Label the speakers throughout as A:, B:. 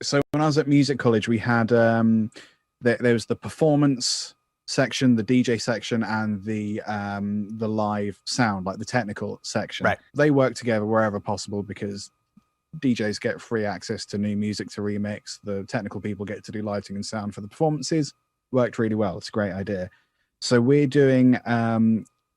A: So when I was at music college, we had there was the performance section, the DJ section, and the live sound, like the technical section.
B: Right.
A: They work together wherever possible because DJs get free access to new music to remix. The technical people get to do lighting and sound for the performances. Worked really well. It's a great idea. So we're doing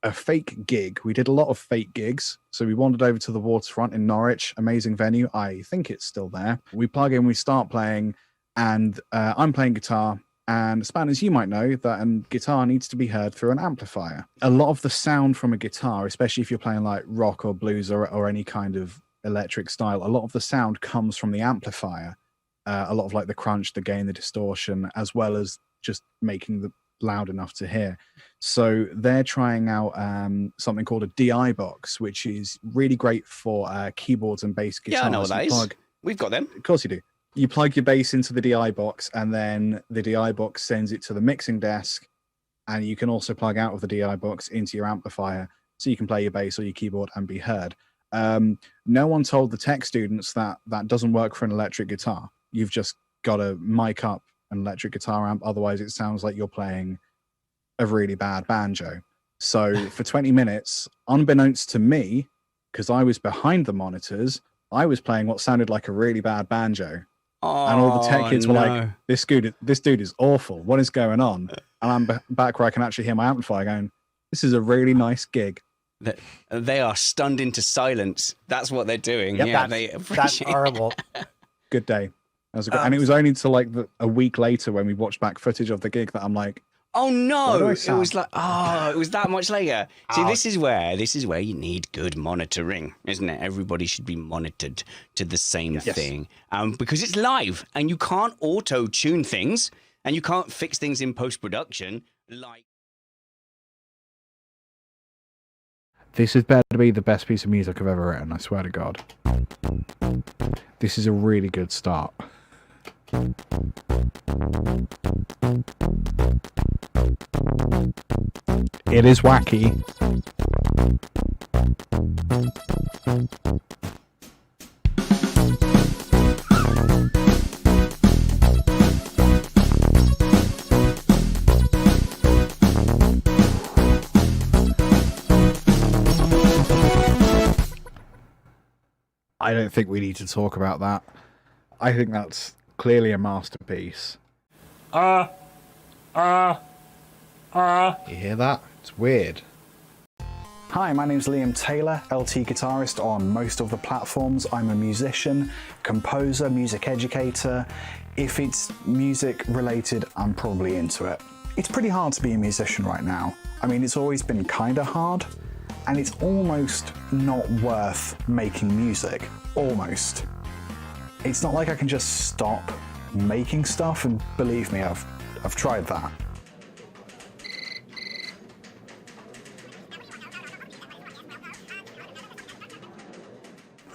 A: a fake gig. We did a lot of fake gigs. So we wandered over to the Waterfront in Norwich, amazing venue. I think it's still there. We plug in, we start playing, and I'm playing guitar. And Spanners, you might know that a guitar needs to be heard through an amplifier. A lot of the sound from a guitar, especially if you're playing like rock or blues or any kind of electric style, a lot of the sound comes from the amplifier. A lot of like the crunch, the gain, the distortion, as well as just making the loud enough to hear. So they're trying out something called a DI box, which is really great for keyboards and bass guitars.
B: Yeah, I know what that is. We've got them.
A: Of course you do. You plug your bass into the DI box, and then the DI box sends it to the mixing desk, and you can also plug out of the DI box into your amplifier, so you can play your bass or your keyboard and be heard. No one told the tech students that that doesn't work for an electric guitar. You've just got to mic up an electric guitar amp, otherwise it sounds like you're playing a really bad banjo. So for 20 minutes, unbeknownst to me, because I was behind the monitors, I was playing what sounded like a really bad banjo.
B: Oh,
A: and all the tech kids were like, this dude is awful. What is going on? And I'm back where I can actually hear my amplifier going, this is a really nice gig.
B: They are stunned into silence. That's what they're doing.
C: Yep,
B: Yeah,
C: that's horrible.
A: Good day. That was and it was only until like a week later when we watched back footage of the gig that I'm like,
B: oh no, it was like, it was that much later. See, this is where you need good monitoring, isn't it? Everybody should be monitored to the same thing, because it's live and you can't auto tune things and you can't fix things in post production. Like,
A: this is better to be the best piece of music I've ever written. I swear to God, this is a really good start. It is wacky. I don't think we need to talk about that. I think that's clearly a masterpiece. You hear that? It's weird. Hi, my name's Liam Taylor, LTGuitarist on most of the platforms. I'm a musician, composer, music educator. If it's music related, I'm probably into it. It's pretty hard to be a musician right now. I mean, it's always been kind of hard, and it's almost not worth making music. Almost. It's not like I can just stop making stuff, and believe me, I've tried that.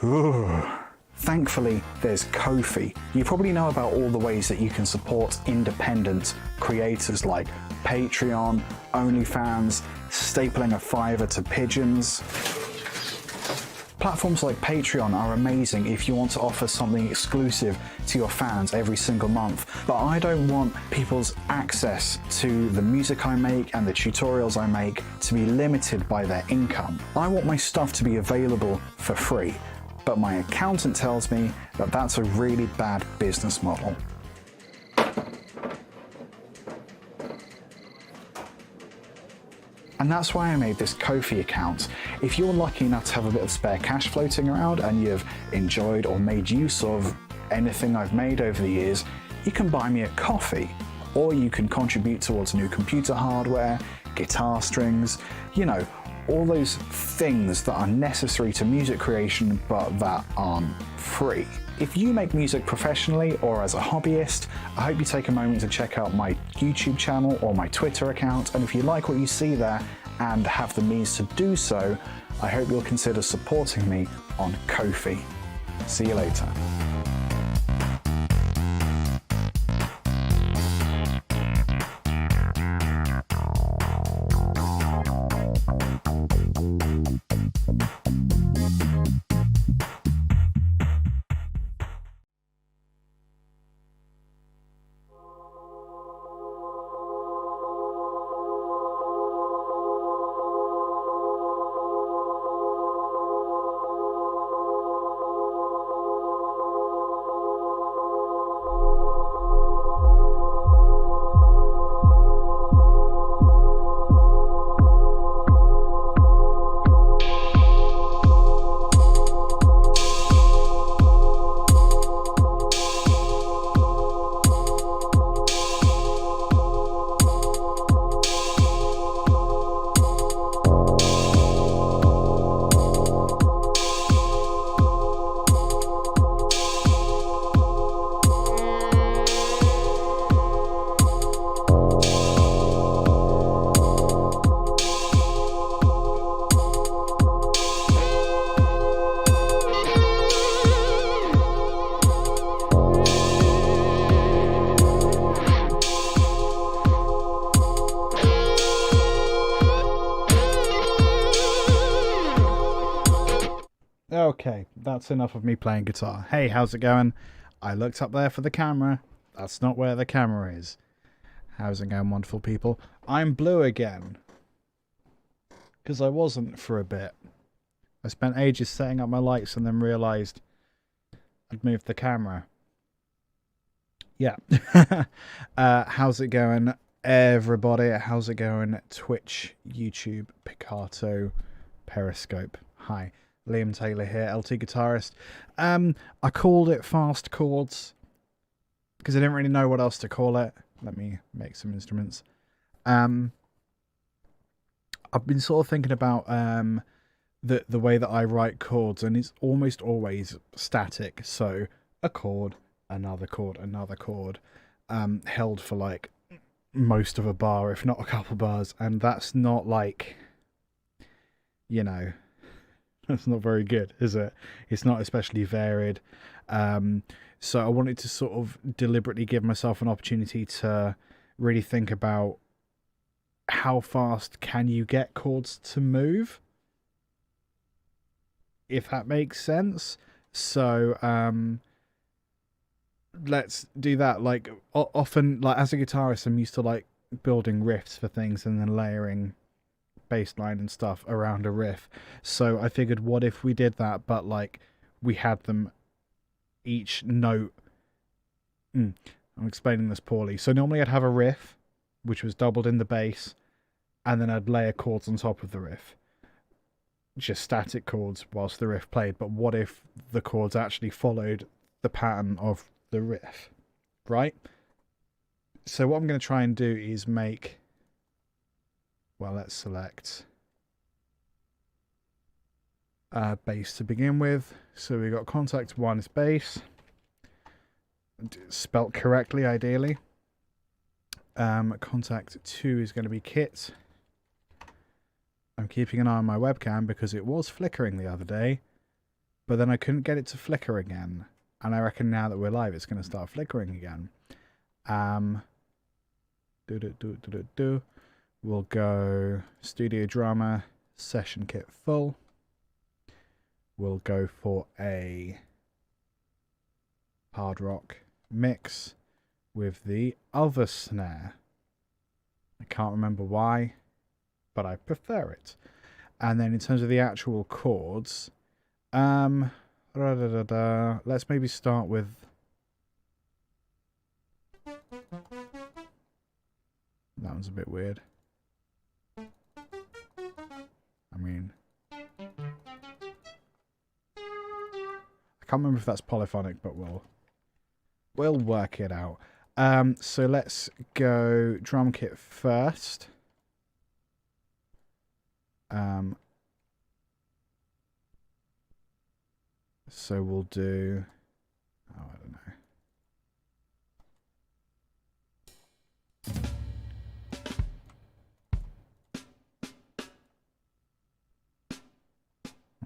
A: Ooh. Thankfully, there's Ko-fi. You probably know about all the ways that you can support independent creators like Patreon, OnlyFans, stapling a $5 to pigeons. Platforms like Patreon are amazing if you want to offer something exclusive to your fans every single month, but I don't want people's access to the music I make and the tutorials I make to be limited by their income. I want my stuff to be available for free, but my accountant tells me that that's a really bad business model. And that's why I made this Ko-fi account. If you're lucky enough to have a bit of spare cash floating around and you've enjoyed or made use of anything I've made over the years, you can buy me a coffee, or you can contribute towards new computer hardware, guitar strings, you know, all those things that are necessary to music creation but that aren't free. If you make music professionally or as a hobbyist, I hope you take a moment to check out my YouTube channel or my Twitter account, and if you like what you see there and have the means to do so, I hope you'll consider supporting me on Ko-fi. See you later. Okay, that's enough of me playing guitar. Hey, how's it going? I looked up there for the camera. That's not where the camera is. How's it going, wonderful people? I'm blue again. Because I wasn't for a bit. I spent ages setting up my lights and then realised I'd moved the camera. Yeah. How's it going, everybody? How's it going? Twitch, YouTube, Picato, Periscope. Hi. Liam Taylor here, LTGuitarist. I called it Fast Chords because I didn't really know what else to call it. Let me make some instruments. I've been sort of thinking about the way that I write chords, and it's almost always static. So a chord, another chord, another chord, held for like most of a bar, if not a couple bars, and that's not like, you know, that's not very good, is it? It's not especially varied. So I wanted to sort of deliberately give myself an opportunity to really think about how fast can you get chords to move, if that makes sense. So let's do that. Like often, like as a guitarist, I'm used to like building riffs for things and then layering bass line and stuff around a riff. So I figured, what if we did that, but like we had them each note. I'm explaining this poorly. So normally I'd have a riff which was doubled in the bass, and then I'd layer chords on top of the riff, just static chords whilst the riff played. But what if the chords actually followed the pattern of the riff, right? So what I'm going to try and do is make, well, let's select bass to begin with. So we got contact 1 is bass, spelt correctly, ideally. Contact 2 is going to be Kit. I'm keeping an eye on my webcam because it was flickering the other day, but then I couldn't get it to flicker again. And I reckon now that we're live, it's going to start flickering again. We'll go Studio Drama, Session Kit full. We'll go for a hard rock mix with the other snare. I can't remember why, but I prefer it. And then in terms of the actual chords, let's maybe start with that one's a bit weird. I mean, I can't remember if that's polyphonic, but we'll work it out. So let's go drum kit first. So we'll do, I don't know.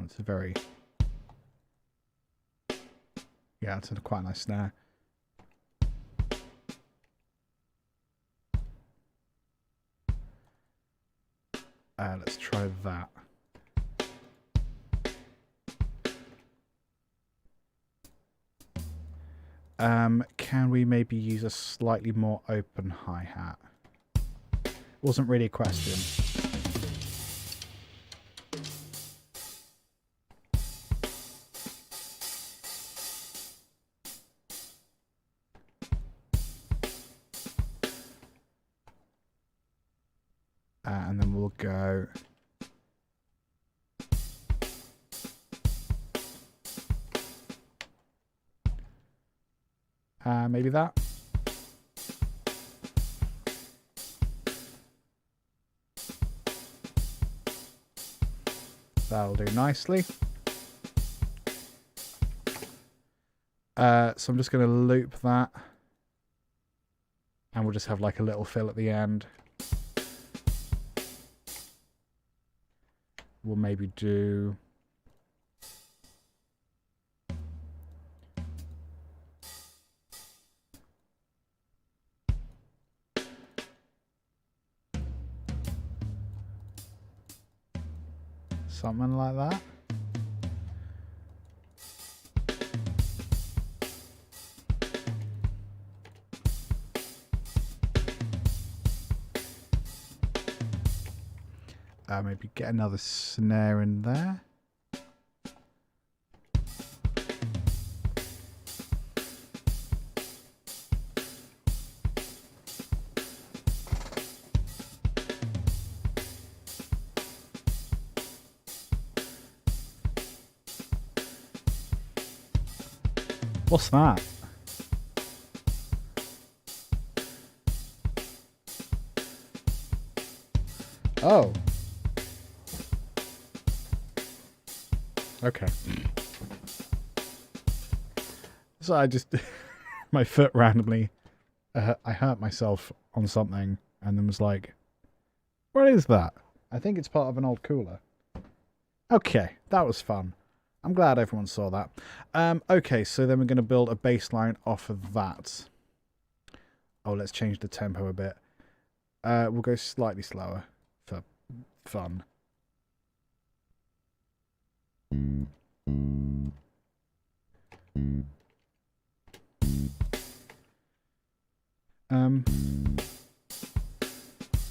A: It's a very, yeah, it's quite a nice snare. Let's try that. Can we maybe use a slightly more open hi-hat? Wasn't really a question. And then we'll go maybe that. That'll do nicely. So I'm just going to loop that. And we'll just have like a little fill at the end. We'll maybe do something like that. Maybe get another snare in there. What's that? Oh. Okay. So I just, my foot randomly, I hurt myself on something and then was like, what is that? I think it's part of an old cooler. Okay, that was fun. I'm glad everyone saw that. Okay, so then we're going to build a bass line off of that. Oh, let's change the tempo a bit. We'll go slightly slower for fun.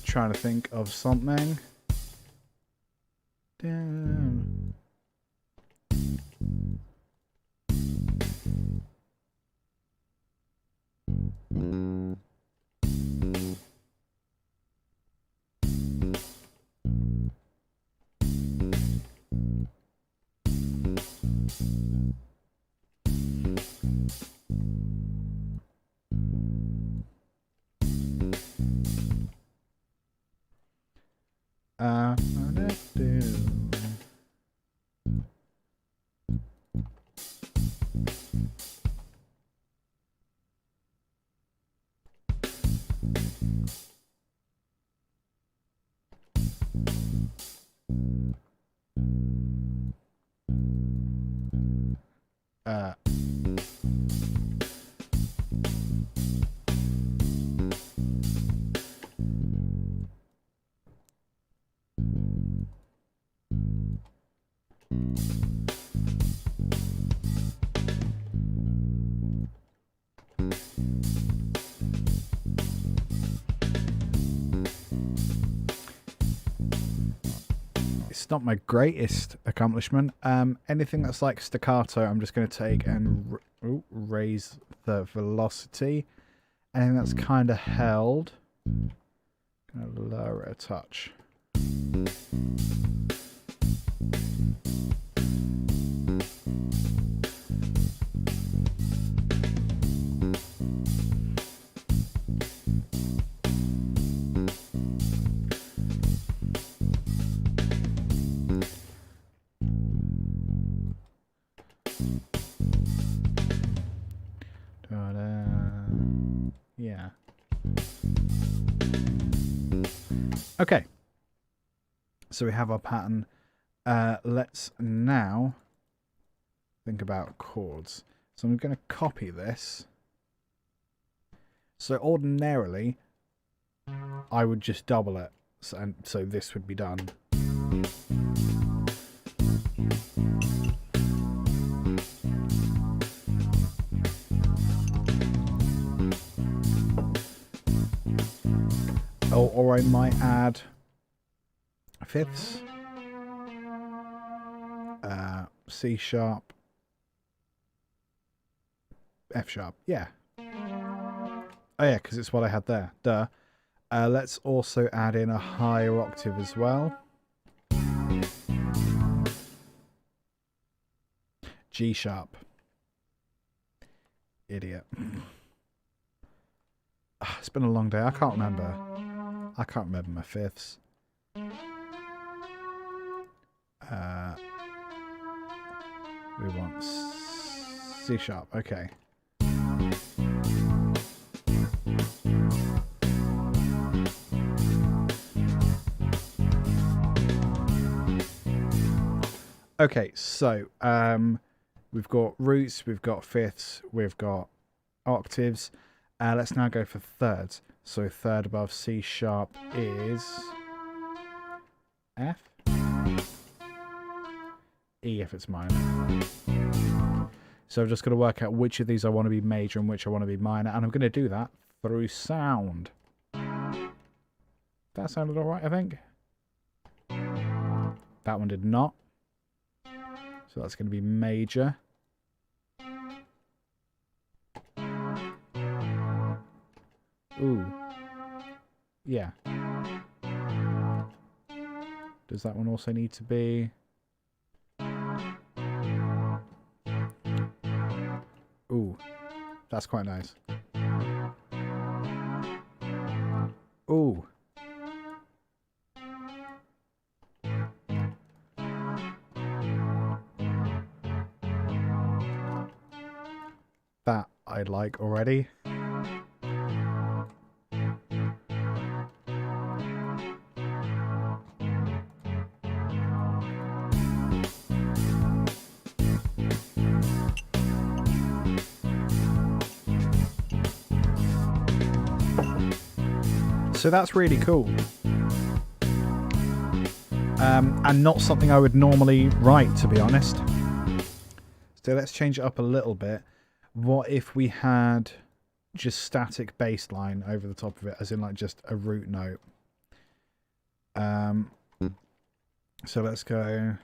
A: Trying to think of something. Damn. It's not my greatest accomplishment. Anything that's like staccato, I'm just going to take and raise the velocity. Anything that's kind of held, going to lower it a touch. Yeah. Okay. So we have our pattern. Let's now think about chords. So I'm going to copy this. So ordinarily, I would just double it. So this would be done. Or I might add fifths, C sharp, F sharp. Yeah. Oh yeah, because it's what I had there. Duh. Let's also add in a higher octave as well. G sharp. Idiot. It's been a long day. I can't remember my fifths. We want C sharp. Okay. Okay, so we've got roots, we've got fifths, we've got octaves. Let's now go for thirds. So third above C sharp is F. E if it's minor. So I've just got to work out which of these I want to be major and which I want to be minor. And I'm going to do that through sound. That sounded alright, I think. That one did not. So that's going to be major. Ooh. Yeah. Does that one also need to be... Ooh. That's quite nice. Ooh. That I like already. So that's really cool. And not something I would normally write, to be honest. So let's change it up a little bit. What if we had just static bass line over the top of it, as in like just a root note? So let's go.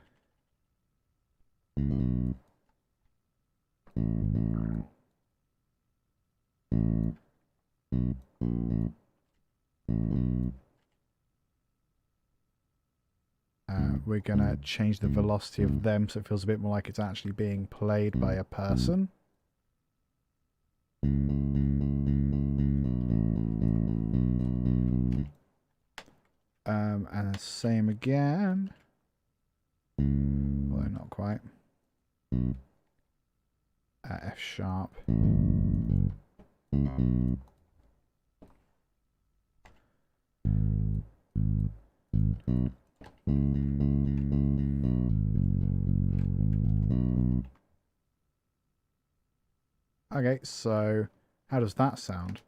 A: We're going to change the velocity of them so it feels a bit more like it's actually being played by a person. And same again. Well, not quite. F sharp. Okay, so how does that sound?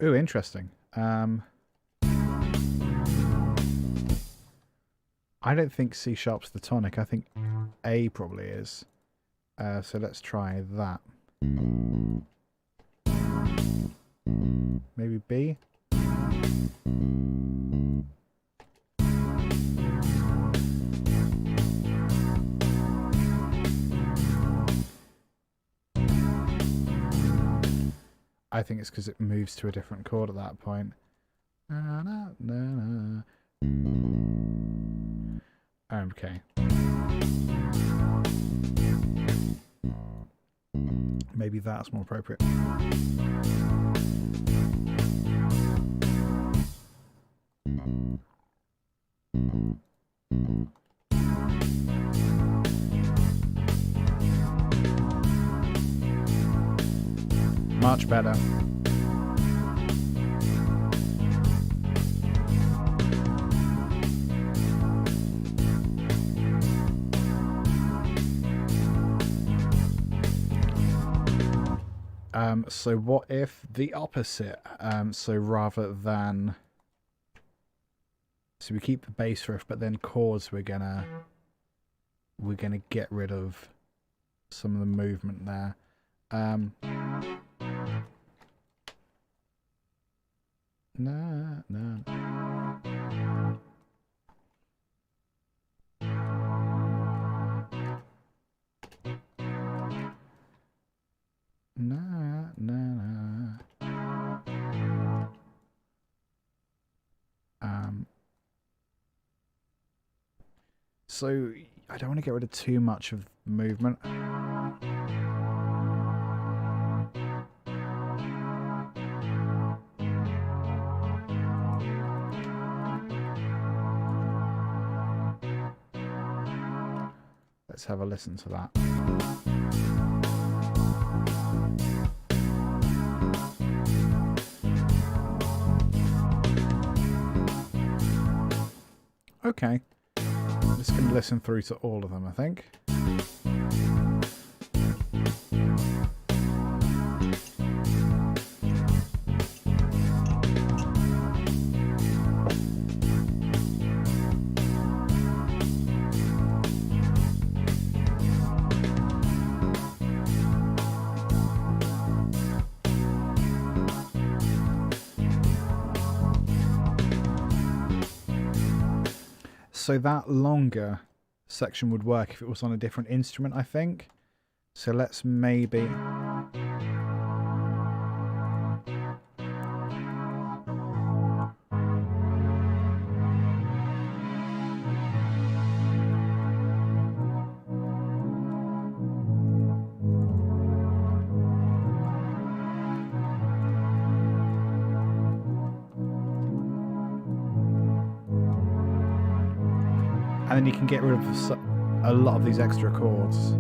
A: Ooh, interesting. I don't think C sharp's the tonic. I think A probably is. So let's try that. Maybe B? I think it's because it moves to a different chord at that point. Okay. Maybe that's more appropriate. Much better. So what if the opposite? So rather than, so we keep the bass riff, but then chords we're gonna get rid of some of the movement there. No. So I don't want to get rid of too much of movement. Let's have a listen to that. Okay. I'm just going to listen through to all of them, I think. So that longer section would work if it was on a different instrument, I think. So let's maybe... And then you can get rid of a lot of these extra chords.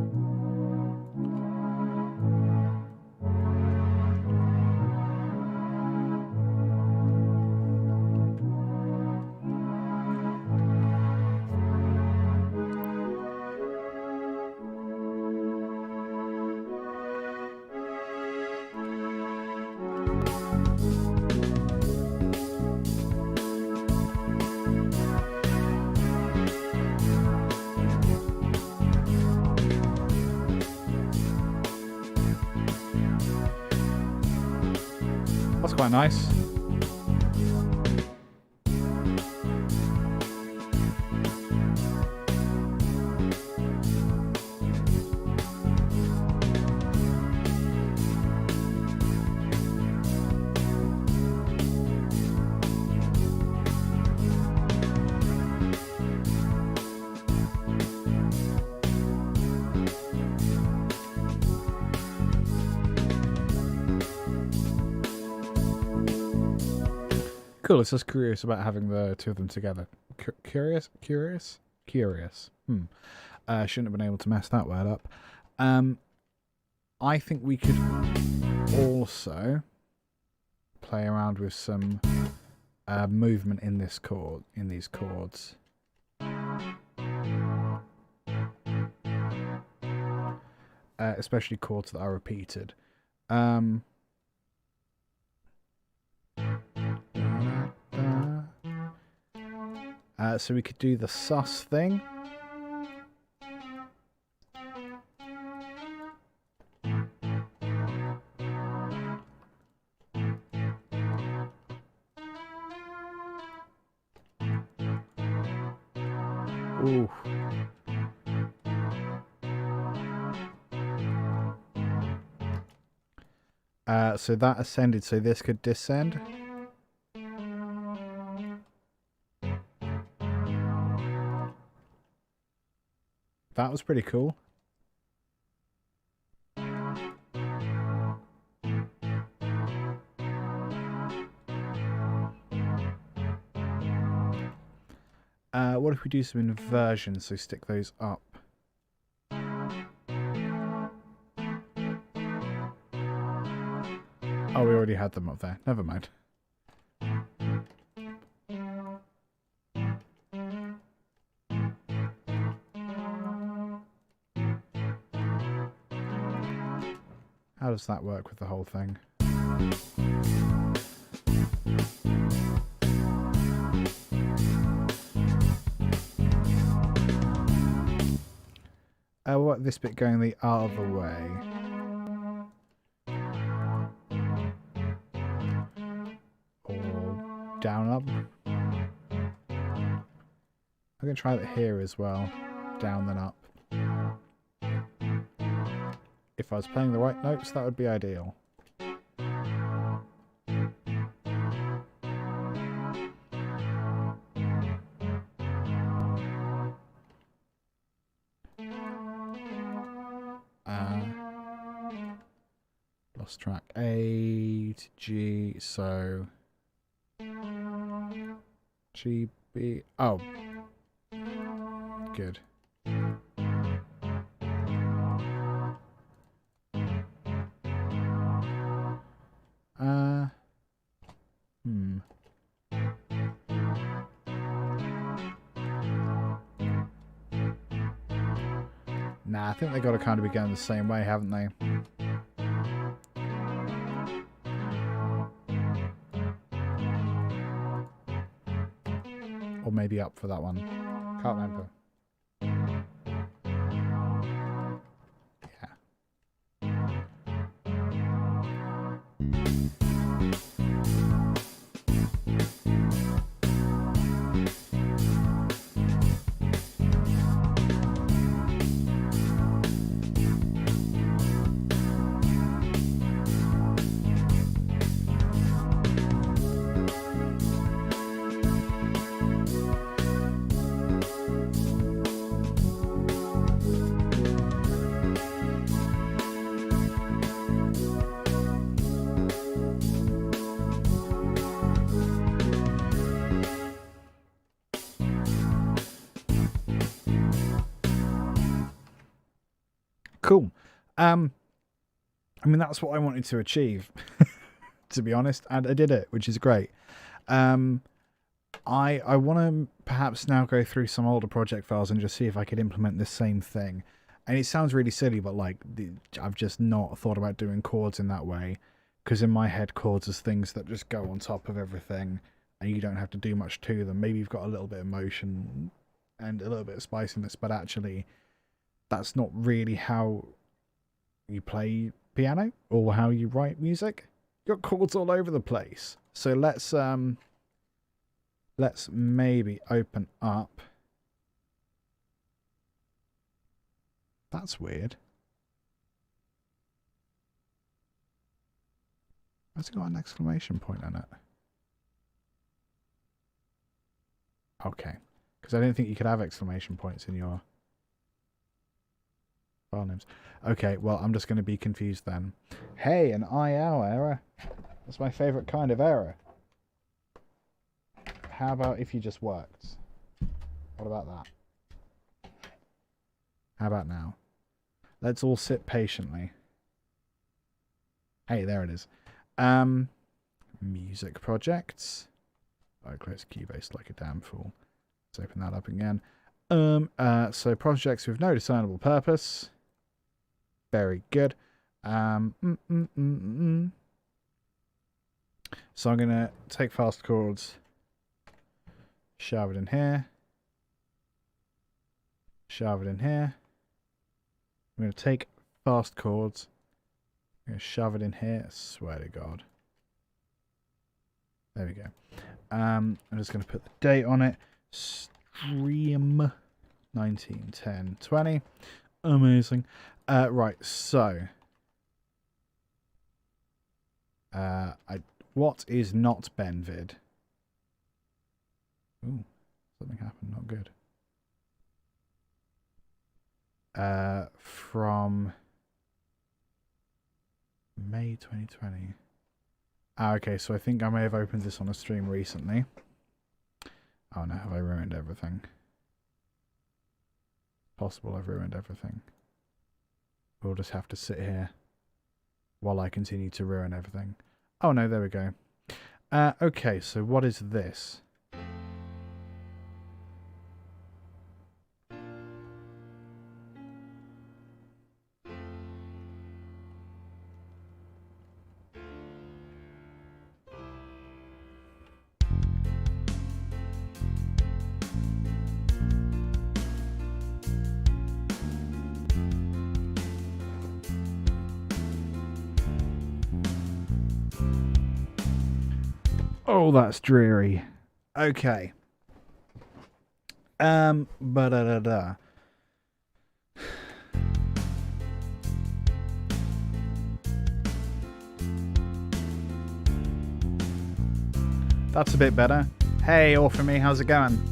A: That's quite nice. Cool, it's just curious about having the two of them together. Curious? Shouldn't have been able to mess that word up. I think we could also play around with some movement in these chords. Especially chords that are repeated. So we could do the sus thing. Ooh. So that ascended, so this could descend. That was pretty cool. What if we do some inversions, so stick those up? Oh, we already had them up there. Never mind. How does that work with the whole thing? What this bit going the other way? Or down up? I'm going to try that here as well. Down then up. If I was playing the right notes, that would be ideal. Lost track. A to G, so G, B. Oh, good. Nah, I think they got to kind of be going the same way, haven't they? Or maybe up for that one. Can't remember. Cool. I mean, that's what I wanted to achieve, to be honest, and I did it, which is great. I want to perhaps now go through some older project files and just see if I could implement this same thing. And it sounds really silly, but like I've just not thought about doing chords in that way, because in my head, chords is things that just go on top of everything, and you don't have to do much to them. Maybe you've got a little bit of motion and a little bit of spiciness, but actually that's not really how you play piano or how you write music. You've got chords all over the place. So let's maybe open up. That's weird. Has it got an exclamation point on it? Okay. Because I didn't think you could have exclamation points in your file names. Okay, well, I'm just going to be confused then. Hey, an IL error. That's my favourite kind of error. How about if you just worked? What about that? How about now? Let's all sit patiently. Hey, there it is. Music projects. I close Cubase like a damn fool. Let's open that up again. So projects with no discernible purpose. Very good. So I'm gonna take fast chords, shove it in here, shove it in here. I'm gonna take fast chords, I'm gonna shove it in here. I swear to God. There we go. I'm just gonna put the date on it. Stream 191020. Amazing. Right, so what is not Benvid? Ooh, something happened, not good. From May 2020. Okay, so I think I may have opened this on a stream recently. Oh no, have I ruined everything? Possible I've ruined everything. We'll just have to sit here while I continue to ruin everything. Oh no, there we go. Okay, so what is this? Oh, that's dreary. Okay. Ba-da-da-da. That's a bit better. Hey, all for me, how's it going?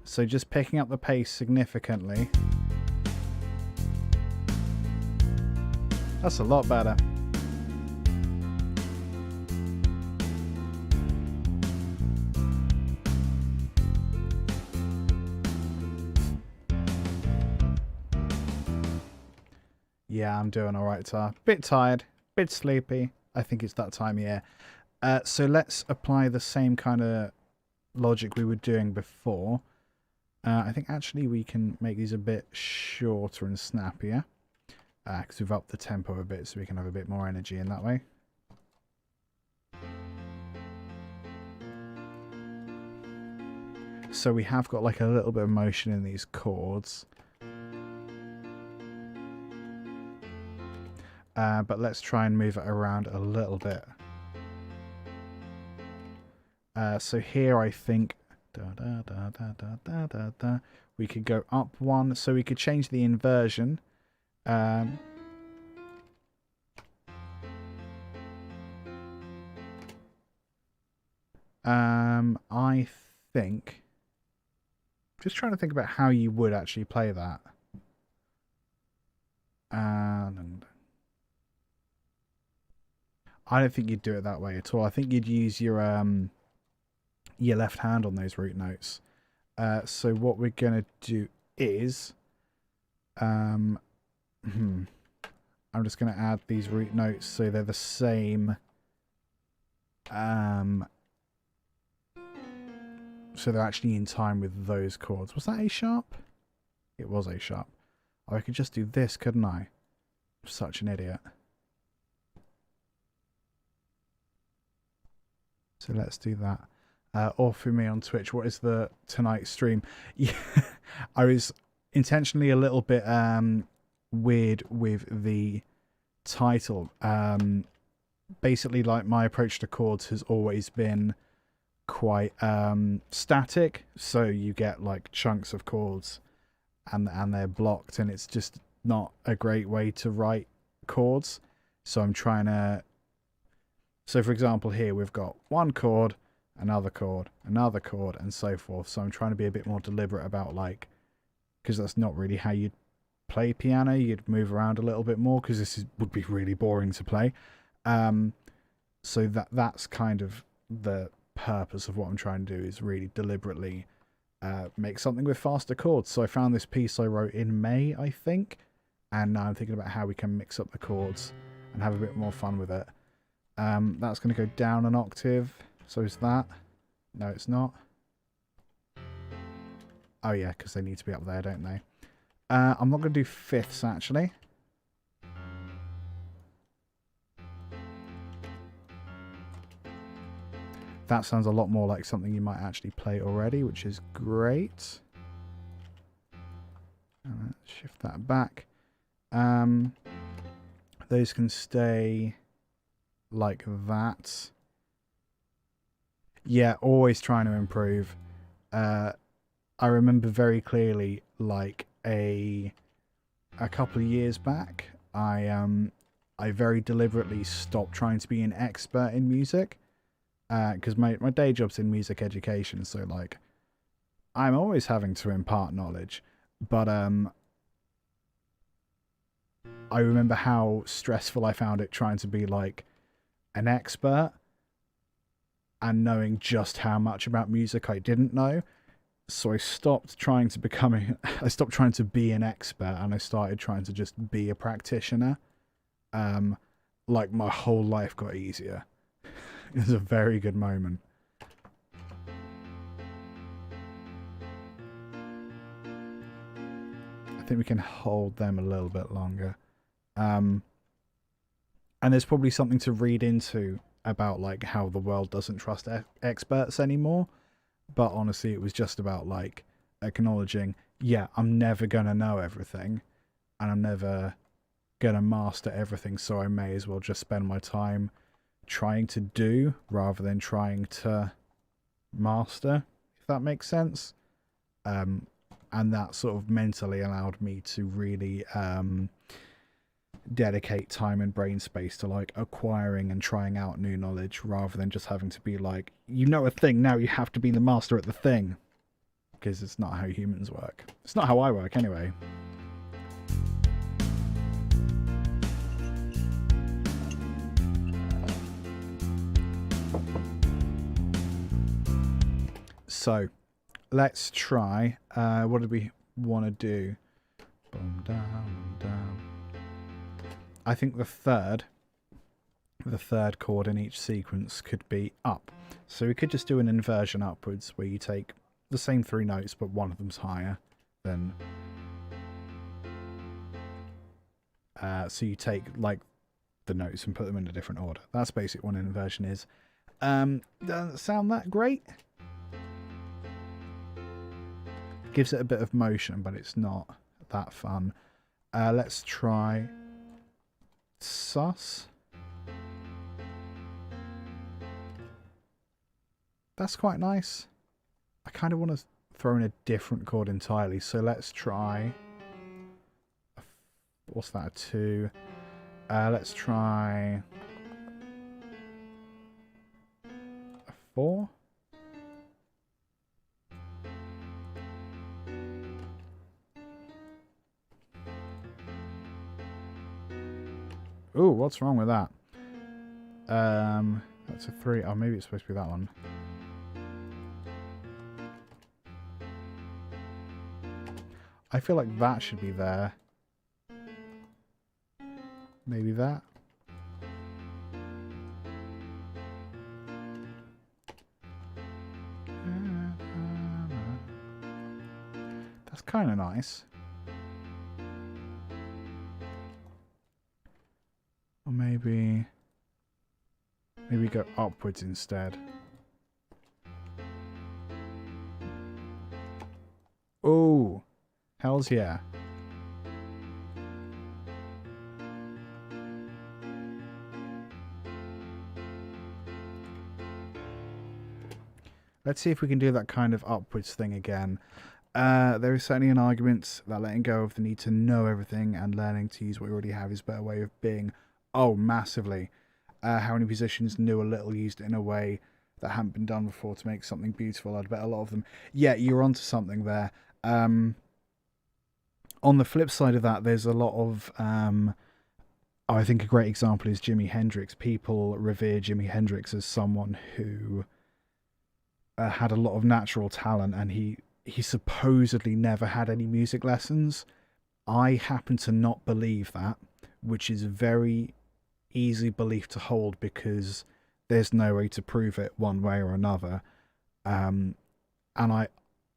A: So just picking up the pace significantly. That's a lot better. Yeah, I'm doing alright, Tar. Bit tired, bit sleepy. I think it's that time of year. So let's apply the same kind of logic we were doing before. I think actually we can make these a bit shorter and snappier. Because we've upped the tempo a bit so we can have a bit more energy in that way. So we have got like a little bit of motion in these chords. But let's try and move it around a little bit. So here I think we could go up one, so we could change the inversion. I think, just trying to think about how you would actually play that. I don't think you'd do it that way at all. I think you'd use your left hand on those root notes. So what we're going to do is, I'm just going to add these root notes so they're the same. So they're actually in time with those chords. Was that A sharp? It was A sharp. Oh, I could just do this, couldn't I? I'm such an idiot. So let's do that. Or for me on Twitch, what is the tonight stream? Yeah, I was intentionally a little bit weird with the title. Basically, like, my approach to chords has always been quite static. So you get like chunks of chords and they're blocked, and it's just not a great way to write chords. So I'm trying to... So, for example, here we've got one chord, another chord, another chord, and so forth. So I'm trying to be a bit more deliberate about, like, because that's not really how you'd play piano. You'd move around a little bit more, because would be really boring to play. So that's kind of the purpose of what I'm trying to do, is really deliberately make something with faster chords. So I found this piece I wrote in May, I think, and now I'm thinking about how we can mix up the chords and have a bit more fun with it. That's going to go down an octave. So is that? No, it's not. Oh yeah, because they need to be up there, don't they? I'm not going to do fifths, actually. That sounds a lot more like something you might actually play already, which is great. Shift that back. Those can stay like that. Yeah, always trying to improve. I remember very clearly, like a couple of years back, I very deliberately stopped trying to be an expert in music. Because my day job's in music education, so like I'm always having to impart knowledge, but I remember how stressful I found it trying to be like an expert and knowing just how much about music I didn't know. So I stopped trying to be an expert, and I started trying to just be a practitioner. Like my whole life got easier. It was a very good moment. I think we can hold them a little bit longer. And there's probably something to read into about like how the world doesn't trust experts anymore. But honestly, it was just about like acknowledging, yeah, I'm never going to know everything, and I'm never going to master everything. So I may as well just spend my time trying to do rather than trying to master, if that makes sense. And that sort of mentally allowed me to really dedicate time and brain space to like acquiring and trying out new knowledge, rather than just having to be like, you know a thing, now you have to be the master at the thing, because it's not how humans work. It's not how I work anyway. So let's try. What did we want to do? Boom, down, down. I think the third chord in each sequence could be up. So we could just do an inversion upwards, where you take the same three notes, but one of them's higher than. So you take like the notes and put them in a different order. That's basically what an inversion is. Doesn't sound that great. Gives it a bit of motion, but it's not that fun. Let's try sus. That's quite nice. I kind of want to throw in a different chord entirely, so let's try. What's that? A 2. Let's try a 4. Ooh, what's wrong with that? That's a 3. Oh, maybe it's supposed to be that one. I feel like that should be there. Maybe that. That's kind of nice. Or maybe go upwards instead. Oh, hells yeah. Let's see if we can do that kind of upwards thing again. There is certainly an argument that letting go of the need to know everything and learning to use what you already have is a better way of being. Oh, massively. How many musicians knew a little, used it in a way that hadn't been done before to make something beautiful? I'd bet a lot of them. Yeah, you're onto something there. On the flip side of that, there's a lot of... I think a great example is Jimi Hendrix. People revere Jimi Hendrix as someone who had a lot of natural talent, and he supposedly never had any music lessons. I happen to not believe that, which is very easy belief to hold because there's no way to prove it one way or another. And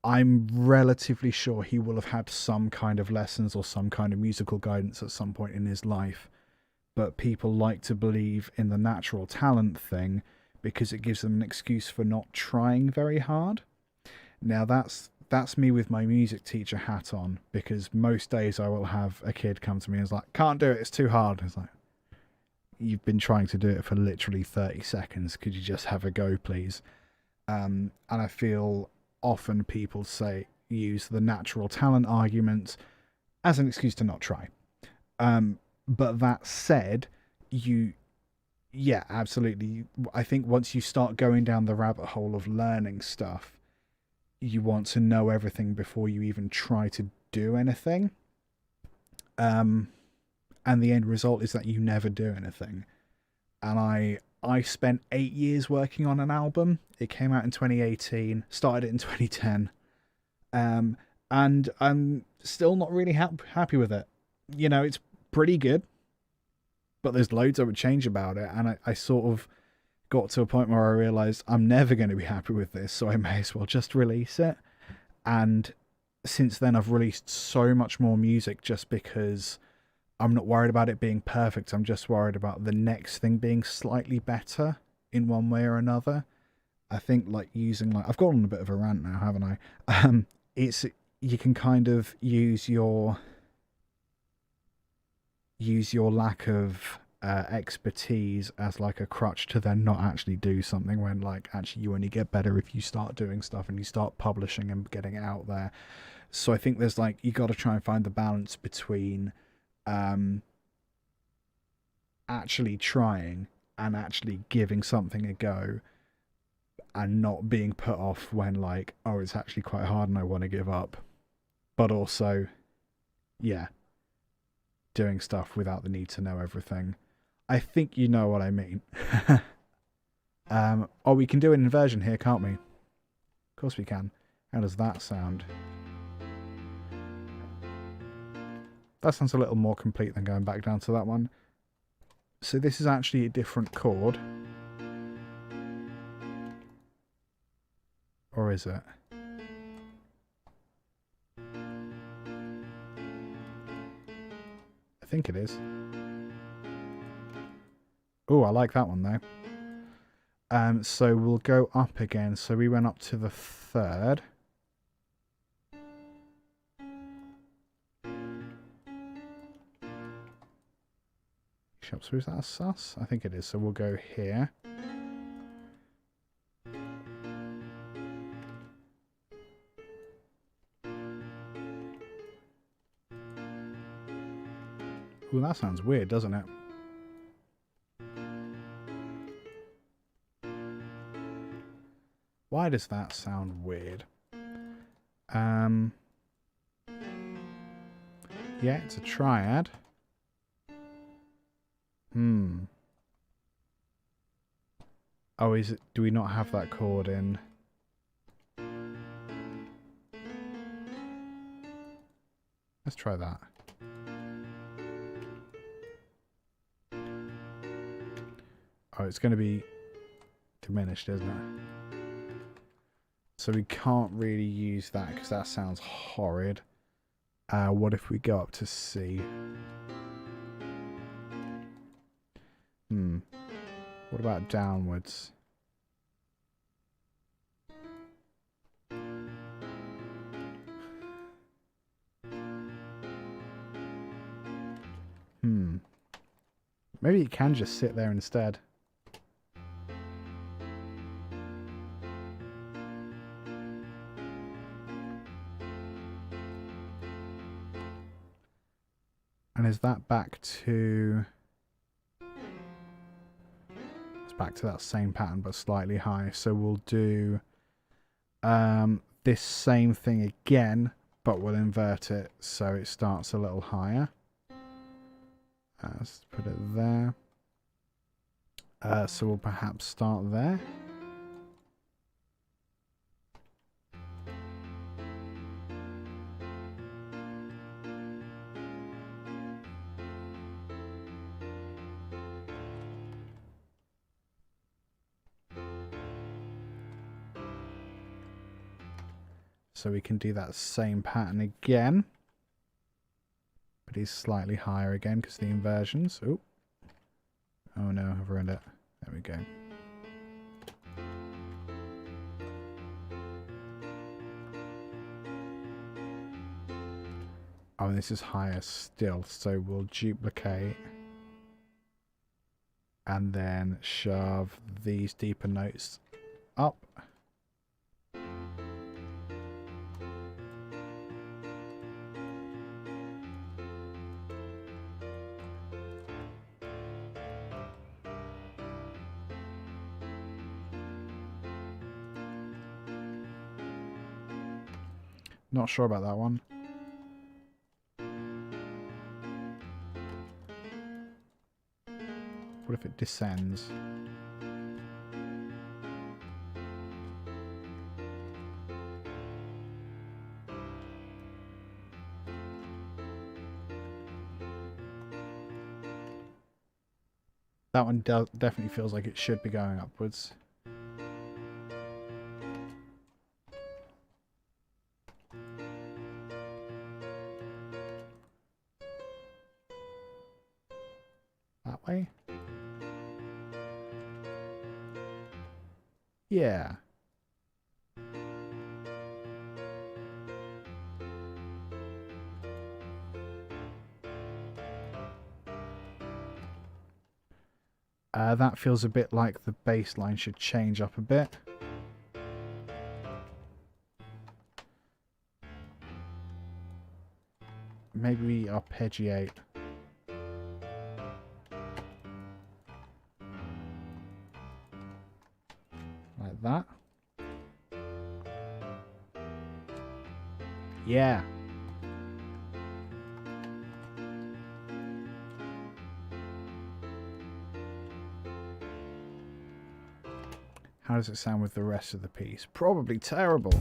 A: I'm relatively sure he will have had some kind of lessons or some kind of musical guidance at some point in his life. But people like to believe in the natural talent thing because it gives them an excuse for not trying very hard. Now that's me with my music teacher hat on, because most days I will have a kid come to me and is like, can't do it, it's too hard. It's like, you've been trying to do it for literally 30 seconds. Could you just have a go, please? And I feel often people use the natural talent argument as an excuse to not try. But that said, yeah, absolutely. I think once you start going down the rabbit hole of learning stuff, you want to know everything before you even try to do anything. And the end result is that you never do anything. And I spent 8 years working on an album. It came out in 2018, started it in 2010. And I'm still not really happy with it. You know, it's pretty good, but there's loads I would change about it. And I sort of got to a point where I realized I'm never going to be happy with this, so I may as well just release it. And since then I've released so much more music just because I'm not worried about it being perfect. I'm just worried about the next thing being slightly better in one way or another. I think using I've gone on a bit of a rant now, haven't I? You can kind of use your lack of expertise as a crutch to then not actually do something, when actually you only get better if you start doing stuff and you start publishing and getting it out there. So I think there's you got to try and find the balance between actually trying and actually giving something a go, and not being put off when oh, it's actually quite hard and I want to give up. But also, yeah, doing stuff without the need to know everything. I think you know what I mean. Oh, we can do an inversion here, can't we? Of course we can. How does that sound? That sounds a little more complete than going back down to that one. So this is actually a different chord. Or is it? I think it is. Oh, I like that one though. So we'll go up again. So we went up to the third. So is that a sus? I think it is. So we'll go here. Ooh, that sounds weird, doesn't it? Why does that sound weird? Yeah, it's a triad. Oh, is it? Do we not have that chord in? Let's try that. Oh, it's going to be diminished, isn't it? So we can't really use that because that sounds horrid. What if we go up to C? What about downwards? Maybe it can just sit there instead. And is that back to... It's back to that same pattern, but slightly high. So we'll do this same thing again, but we'll invert it so it starts a little higher. Let's put it there. So we'll perhaps start there. So we can do that same pattern again. But he's slightly higher again because the inversions. Oh. Oh no, I've ruined it. There we go. Oh, and this is higher still, so we'll duplicate and then shove these deeper notes up. Not sure about that one. What if it descends? That one definitely feels like it should be going upwards. That way? Yeah. That feels a bit like the bass line should change up a bit. Maybe we arpeggiate. Like that. Yeah. How does it sound with the rest of the piece? Probably terrible.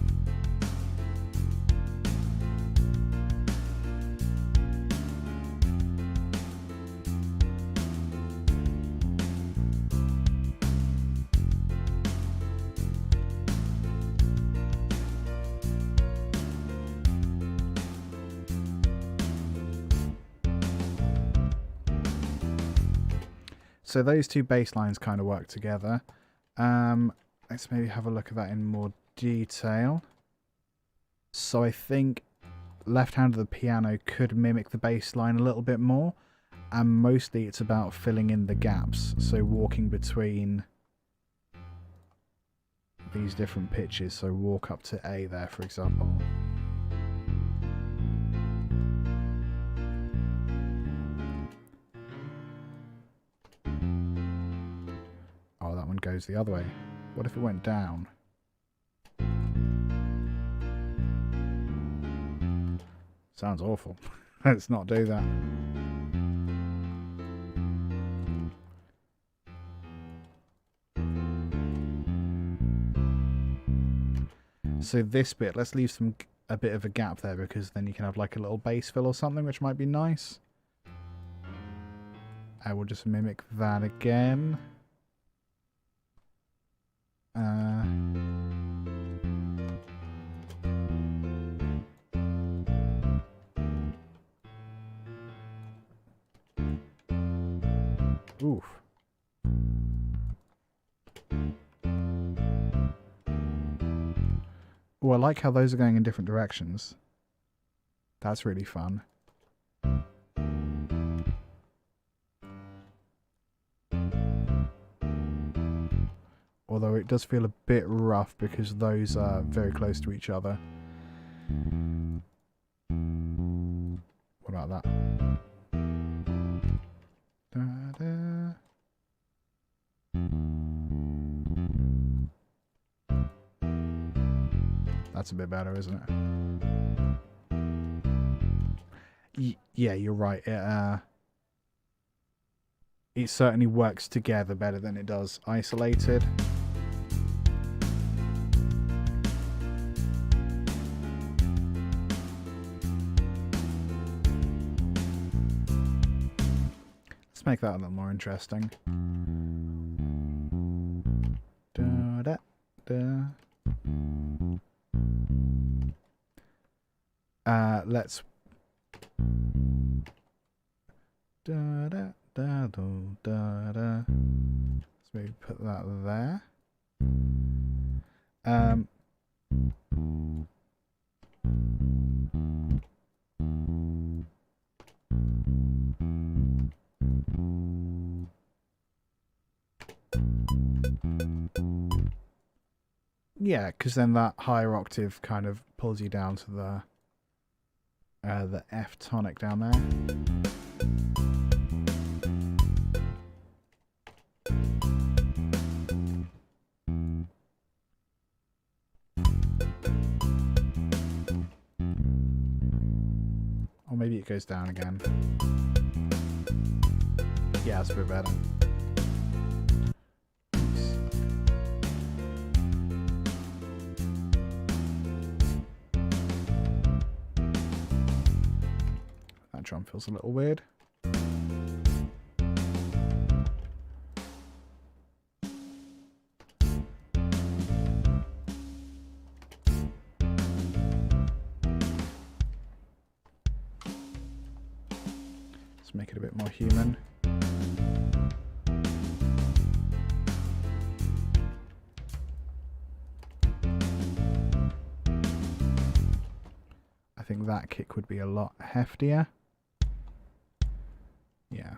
A: So those two bass lines kind of work together. Let's maybe have a look at that in more detail. So I think left hand of the piano could mimic the bass line a little bit more, and mostly it's about filling in the gaps. So walking between these different pitches. So walk up to A there, for example. Oh, that one goes the other way. What if it went down? Sounds awful. Let's not do that. So this bit, let's leave a bit of a gap there, because then you can have like a little bass fill or something, which might be nice. I will just mimic that again. Oof. Oh, I like how those are going in different directions. That's really fun. Although it does feel a bit rough because those are very close to each other. What about that? Da-da. That's a bit better, isn't it? Yeah, you're right. It certainly works together better than it does isolated. Let's make that a little more interesting. Da, da, da. let's da da da da da. Let's maybe put that there. Yeah, because then that higher octave kind of pulls you down to the F tonic down there. Or maybe it goes down again. Yeah, that's a bit better. That drum feels a little weird. Let's make it a bit more human. I think that kick would be a lot heftier. Yeah.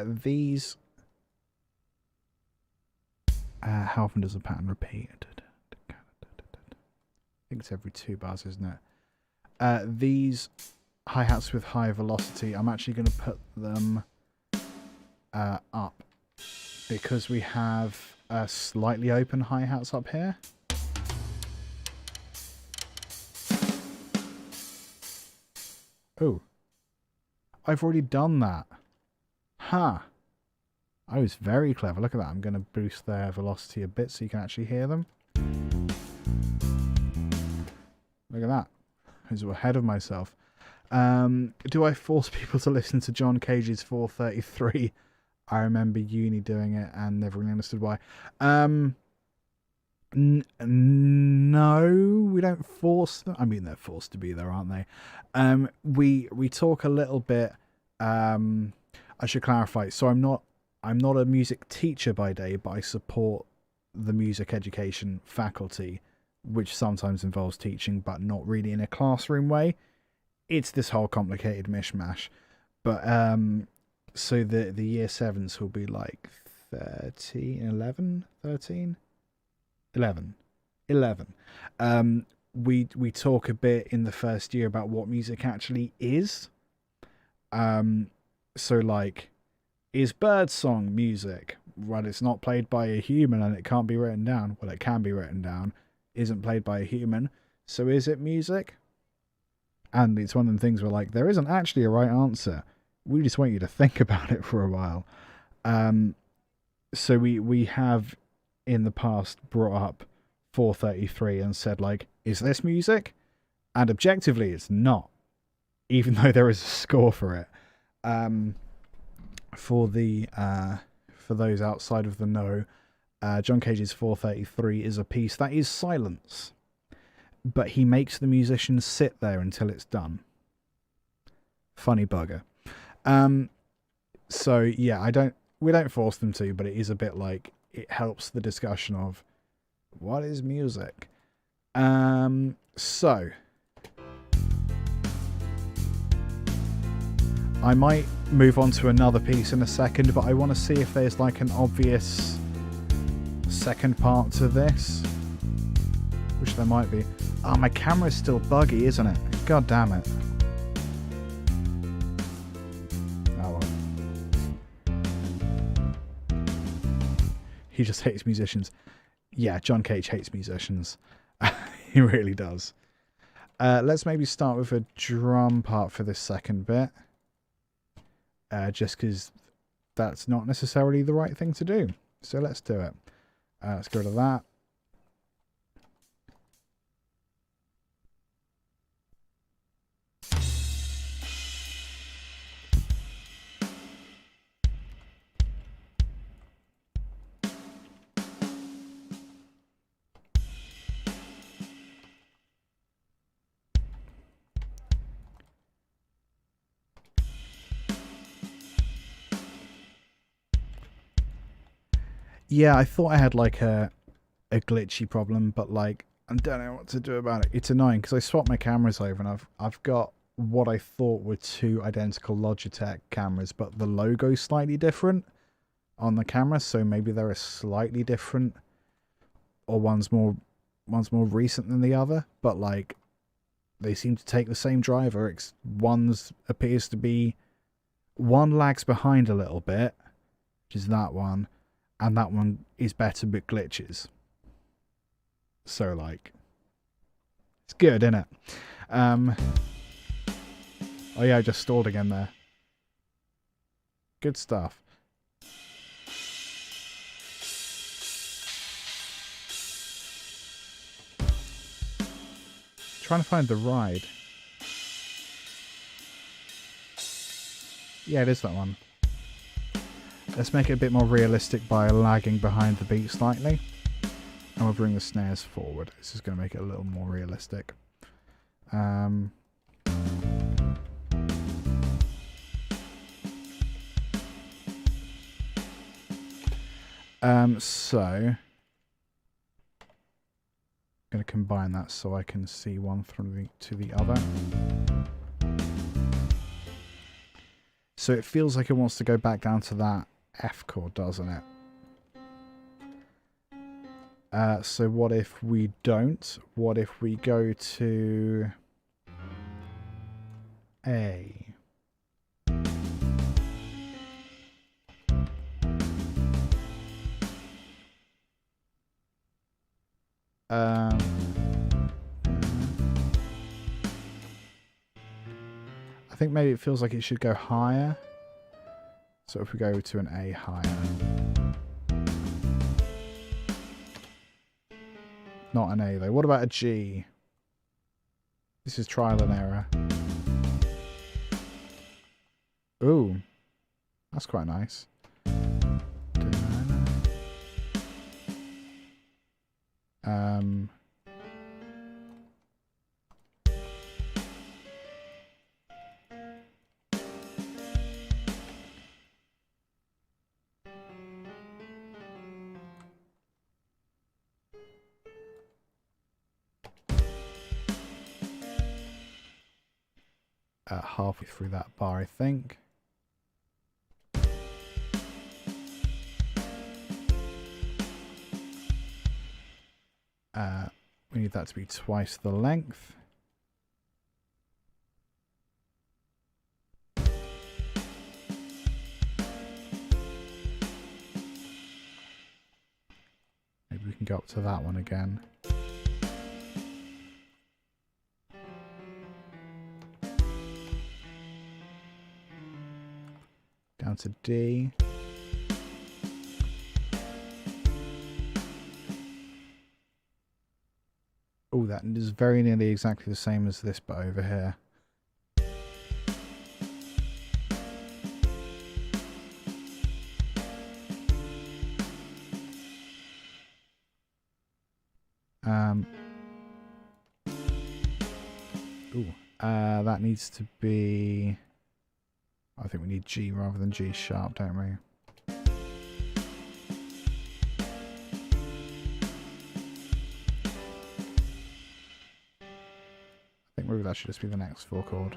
A: These. How often does the pattern repeat? I think it's every 2 bars, isn't it? These hi-hats with high velocity, I'm actually going to put them up because we have slightly open hi-hats up here. Oh, I've already done that. Huh. I was very clever. Look at that. I'm going to boost their velocity a bit so you can actually hear them. Look at that. I was ahead of myself. Do I force people to listen to John Cage's 433? I remember uni doing it and never really understood why. No, we don't force them. I mean, they're forced to be there, aren't they? We talk a little bit. I should clarify. So I'm not a music teacher by day, but I support the music education faculty, which sometimes involves teaching, but not really in a classroom way. It's this whole complicated mishmash. But so the year 7s will be like 11. We talk a bit in the first year about what music actually is. So like, is birdsong music? Well, it's not played by a human and it can't be written down. Well, it can be written down. Isn't played by a human. So is it music? And it's one of the things where like, there isn't actually a right answer. We just want you to think about it for a while. So we have in the past brought up 433 and said like, is this music? And objectively it's not, even though there is a score for it. For those outside of the know, John Cage's 433 is a piece that is silence, but he makes the musicians sit there until it's done. Funny bugger. So yeah, we don't force them to, but it is a bit like, it helps the discussion of what is music. So I might move on to another piece in a second, but I want to see if there's like an obvious second part to this, which there might be. Oh, my camera's still buggy, isn't it? God damn it. Oh well. He just hates musicians. Yeah, John Cage hates musicians. He really does. Let's maybe start with a drum part for this second bit. Just because that's not necessarily the right thing to do. So let's do it. Let's go to that. Yeah, I thought I had like a glitchy problem, but like I don't know what to do about it. It's annoying because I swapped my cameras over and I've got what I thought were two identical Logitech cameras, but the logo's slightly different on the camera, so maybe they're slightly different, or one's more recent than the other, but like they seem to take the same driver. One's appears to be one lags behind a little bit, which is that one, and that one is better but glitches. So like it's good, isn't it? Oh yeah, I just stalled again there. Good stuff. Trying to find the ride. Yeah, it is that one. Let's make it a bit more realistic by lagging behind the beat slightly. And we'll bring the snares forward. This is going to make it a little more realistic. So I'm going to combine that so I can see one from to the other. So it feels like it wants to go back down to that F chord, doesn't it? So what if we don't? What if we go to A? I think maybe it feels like it should go higher. So if we go to an A higher. Not an A though. What about a G? This is trial and error. Ooh. That's quite nice. Halfway through that bar, I think. We need that to be twice the length. Maybe we can go up to that one again. Down to D. Oh, that is very nearly exactly the same as this, but over here. That needs to be... I think we need G rather than G sharp, don't we? I think maybe that should just be the next 4 chord.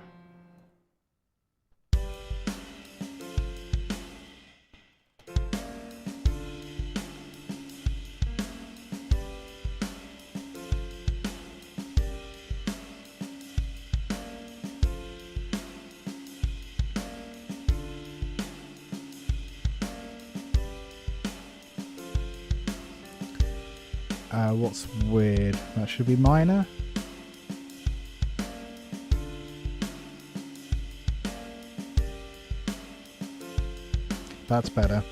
A: What's weird? That should be minor. That's better.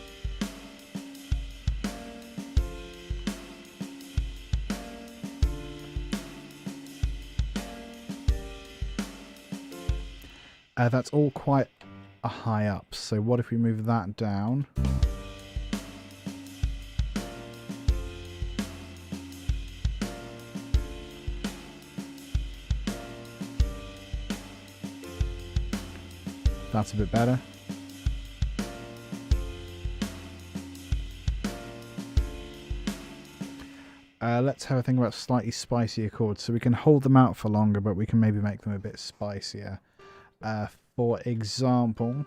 A: That's all quite a high up. So what if we move that down? That's a bit better. let's have a think about slightly spicier chords. So we can hold them out for longer, but we can maybe make them a bit spicier. For example...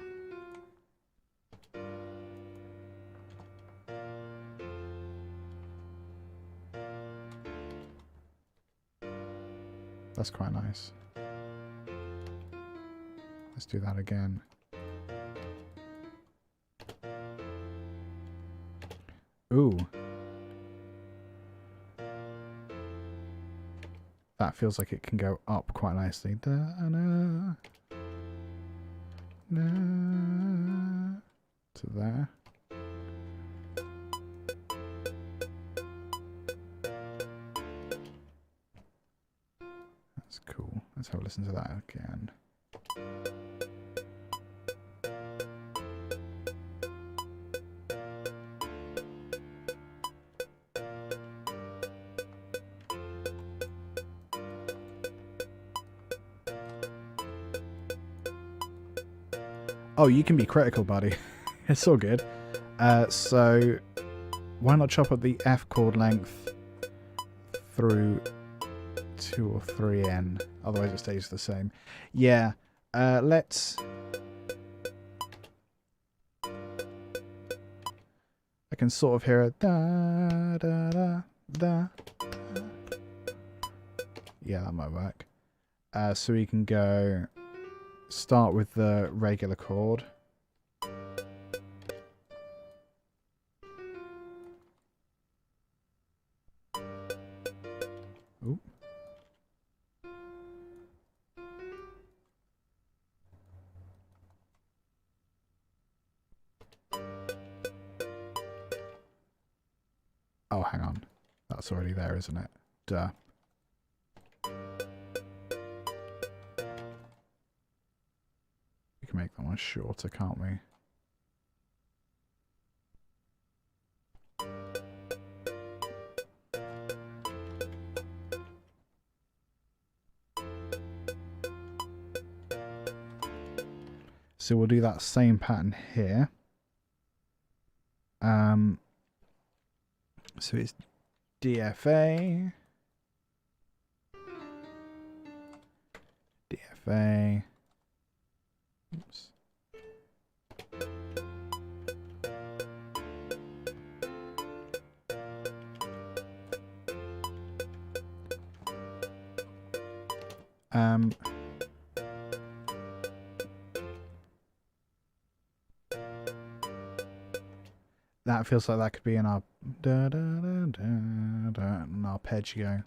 A: That's quite nice. Let's do that again. Ooh. That feels like it can go up quite nicely. Da-na, na, to there. That's cool. Let's have a listen to that again. Oh, you can be critical, buddy. It's all good. So why not chop up the F chord length through 2 or 3N? Otherwise it stays the same. Yeah. Let's... I can sort of hear a da da da da. Yeah, that might work. So we can go... Start with the regular chord. Ooh. Oh, hang on. That's already there, isn't it? Duh. We can make that one shorter, can't we? So we'll do that same pattern here. So it's DFA, DFA. Oops. That feels like that could be in our da, da, da, da, da, an arpeggio.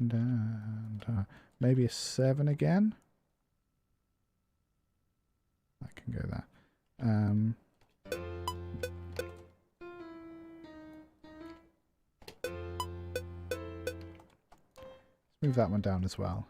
A: Da, da. Maybe a 7 again. I can go there. Move that one down as well.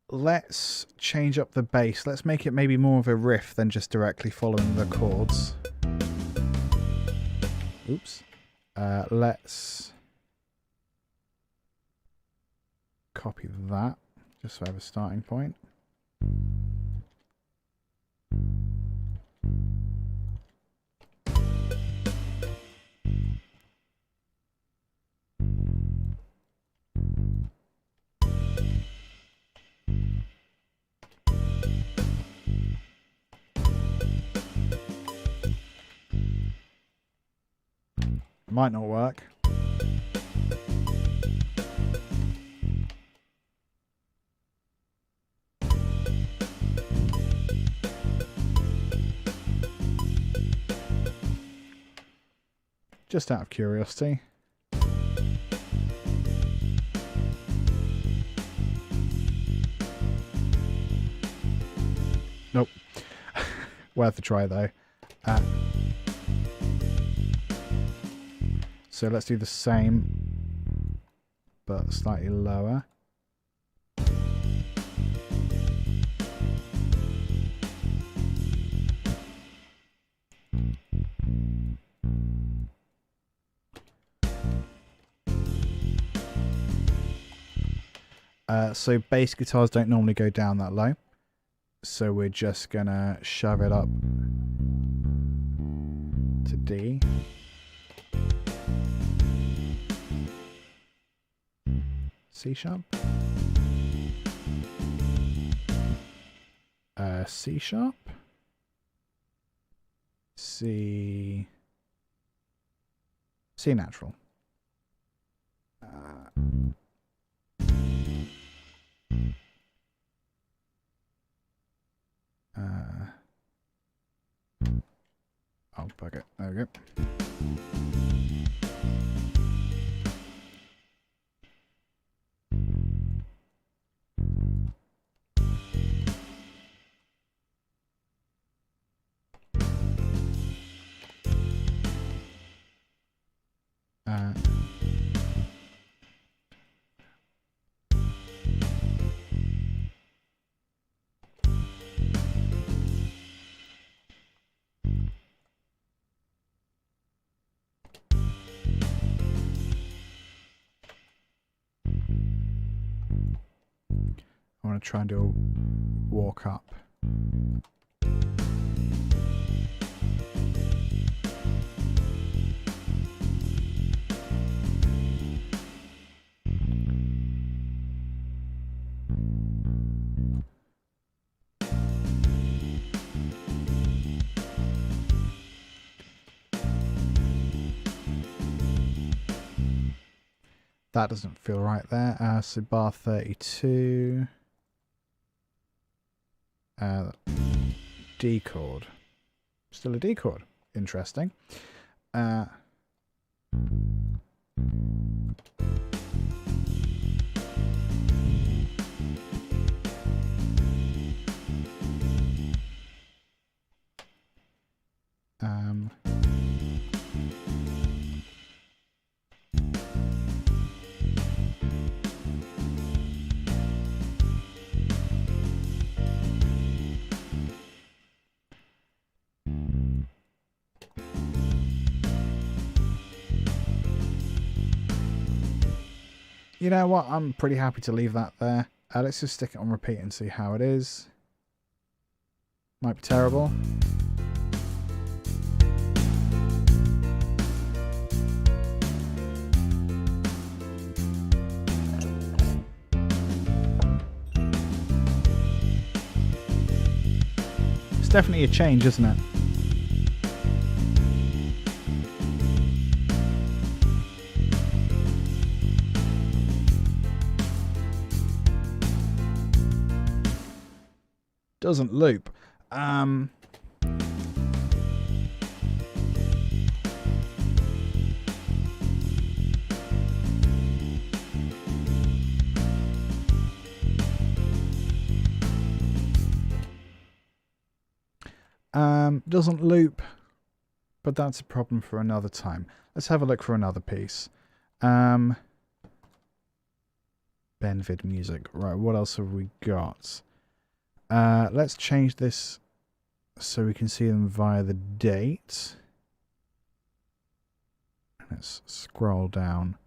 A: Let's change up the bass. Let's make it maybe more of a riff than just directly following the chords. Oops. Let's copy that just so I have a starting point. Might not work. Just out of curiosity. Nope. Worth a try though. So let's do the same, but slightly lower. So bass guitars don't normally go down that low. So we're just going to shove it up to D. C sharp. C sharp. C natural. Oh, bug it. There we go. I want to try and do a walk up. That doesn't feel right there. So bar 32. D chord. Still a D chord. Interesting. You know what? I'm pretty happy to leave that there. Let's just stick it on repeat and see how it is. Might be terrible. It's definitely a change, isn't it? Doesn't loop. Doesn't loop, but that's a problem for another time. Let's have a look for another piece. Benvid music. Right, what else have we got? Let's change this so we can see them via the date. Let's scroll down.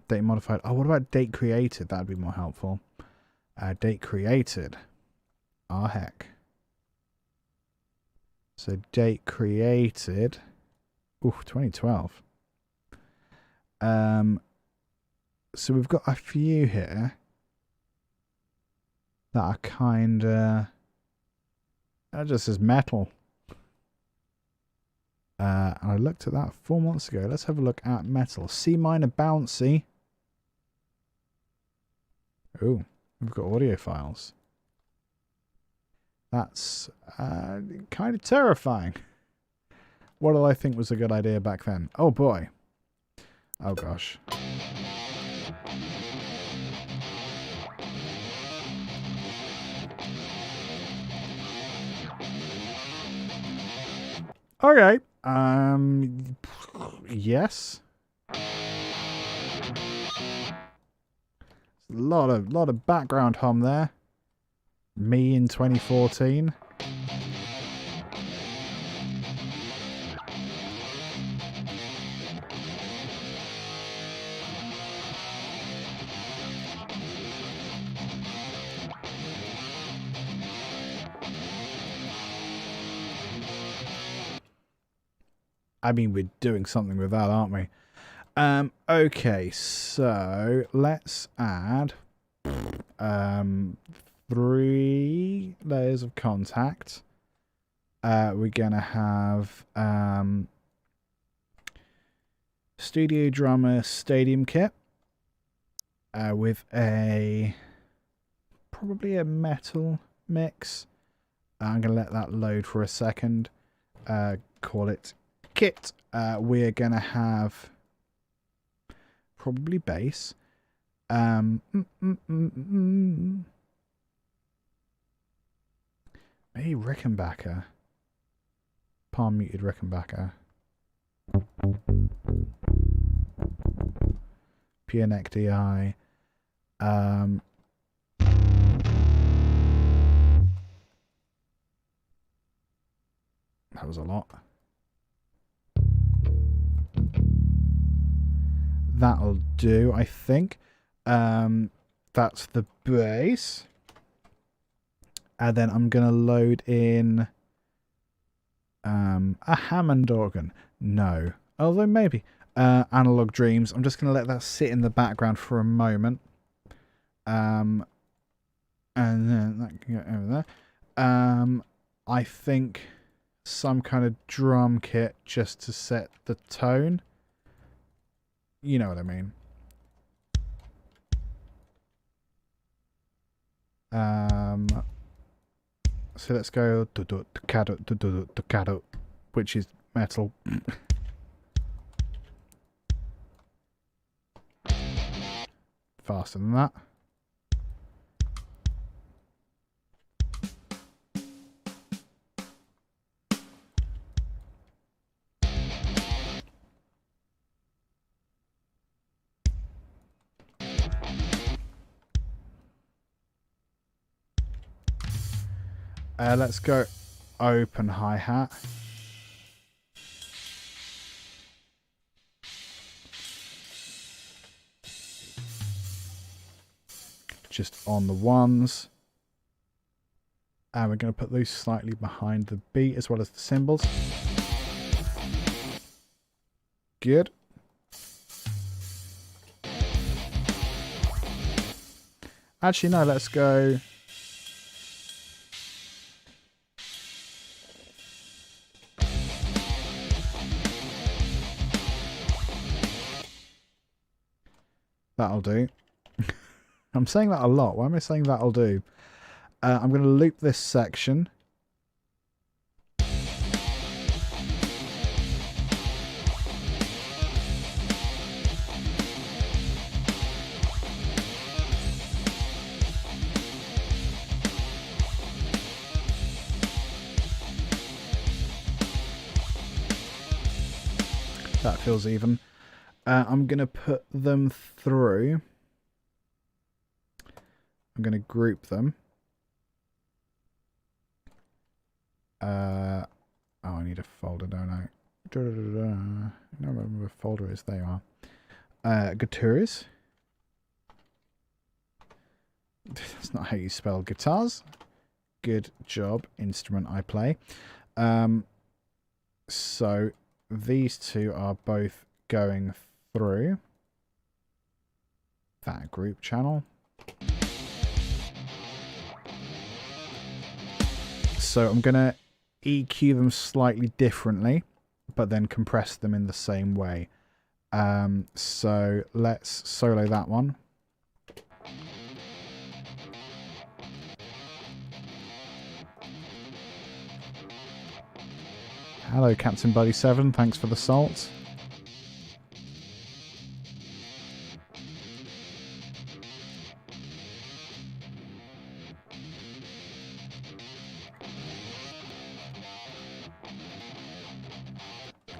A: Date modified. Oh, what about date created? That'd be more helpful. Date created. Ah, heck. So date created. Ooh, 2012. So we've got a few here that are kind of just as metal. And I looked at that 4 months ago. Let's have a look at metal. C minor bouncy. Ooh, we've got audio files. That's kind of terrifying. What did I think was a good idea back then? Oh boy. Oh gosh. Okay. yes. A lot of background hum there. Me in 2014. I mean, we're doing something with that, aren't we? Okay, so let's add 3 layers of contact. We're going to have Studio Drummer Stadium Kit with probably a metal mix. I'm going to let that load for a second. Call it kit. We're going to have probably bass. Maybe Rickenbacker. Palm muted Rickenbacker. Pure neck DI. That was a lot. That'll do, I think. That's the bass. And then I'm going to load in a Hammond organ. No. Although maybe. Analog Dreams. I'm just going to let that sit in the background for a moment. And then that can go over there. I think some kind of drum kit just to set the tone. You know what I mean. So let's go which is metal. Faster than that. Let's go open hi-hat. Just on the ones. And we're going to put those slightly behind the beat as well as the cymbals. Good. Actually, no, let's go... That'll do. I'm saying that a lot. Why am I saying that'll do? I'm going to loop this section. That feels even. I'm going to put them through. I'm going to group them. Oh, I need a folder, don't I? I don't remember what folder is. There you are. Guitars. That's not how you spell guitars. Good job, instrument I play. So these two are both going through that group channel. So I'm going to EQ them slightly differently, but then compress them in the same way. So let's solo that one. Hello, Captain Buddy 7. Thanks for the salt.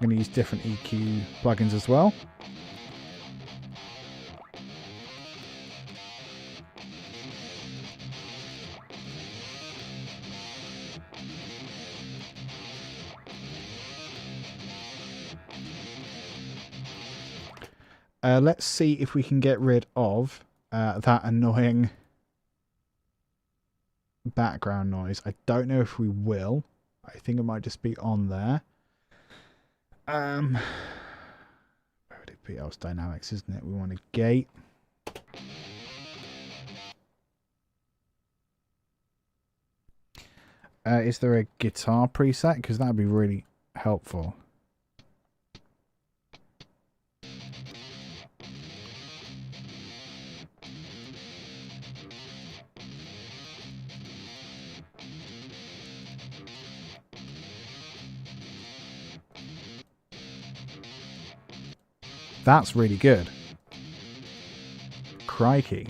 A: I'm going to use different EQ plugins as well. Let's see if we can get rid of that annoying background noise. I don't know if we will. I think it might just be on there. Where would it be? Oh, it's dynamics, isn't it? We want a gate. Is there a guitar preset? Because that would be really helpful. That's really good. Crikey.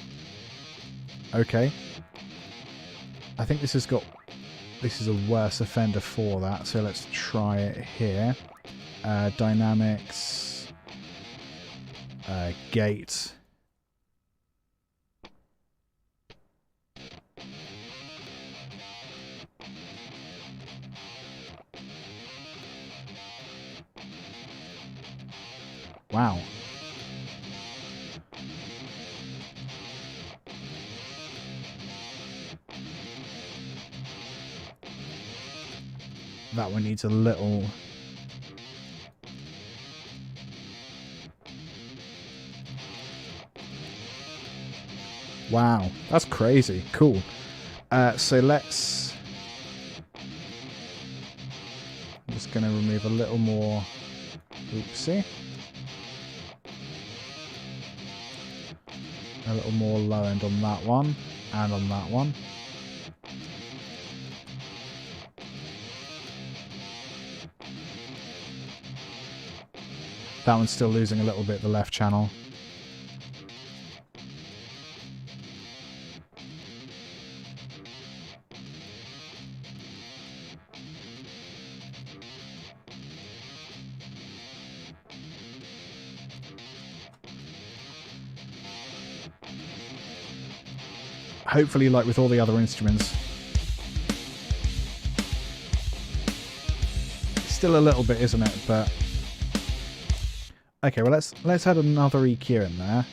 A: Okay. I think this is a worse offender for that, so let's try it here. Dynamics. Gate. Wow. That one needs a little... Wow, that's crazy. Cool. So let's... I'm just going to remove a little more... Oopsie. A little more low end on that one, and on that one. That one's still losing a little bit, the left channel. Hopefully, like with all the other instruments. Still a little bit, isn't it? But okay, well let's add another EQ in there.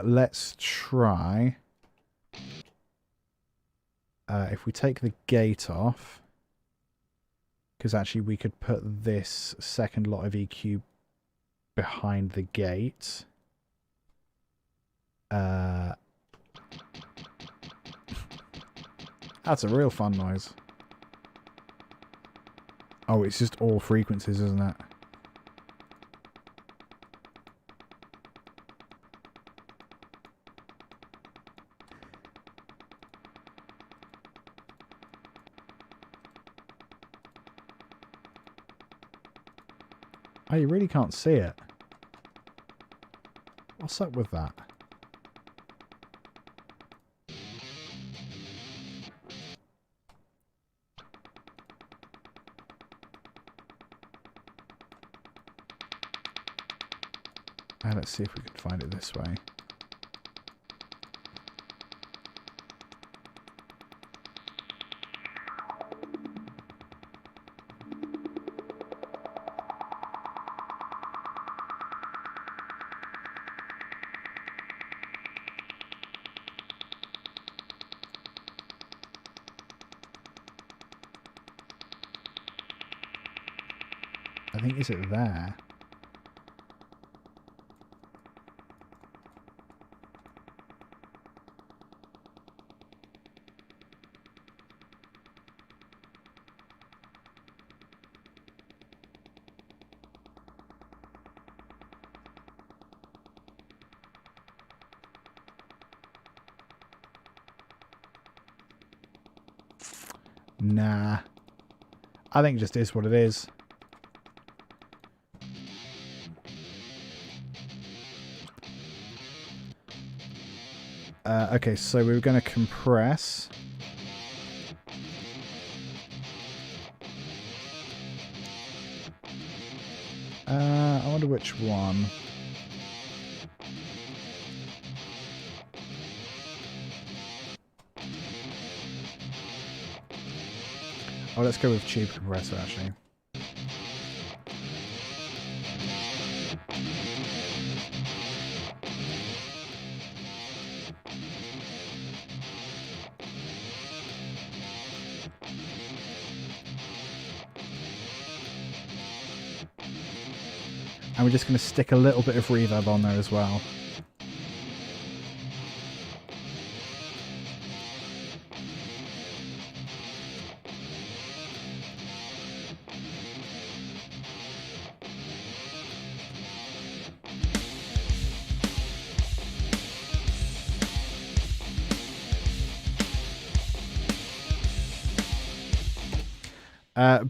A: Let's try. If we take the gate off, because actually we could put this second lot of EQ behind the gate. That's a real fun noise. Oh, it's just all frequencies, isn't it? Oh, you really can't see it. What's up with that? Let's see if we can find it this way. I think, is it there? Nah. I think it just is what it is. Okay, so we were going to compress. I wonder which one. Oh, let's go with tube compressor, actually. And we're just going to stick a little bit of reverb on there as well.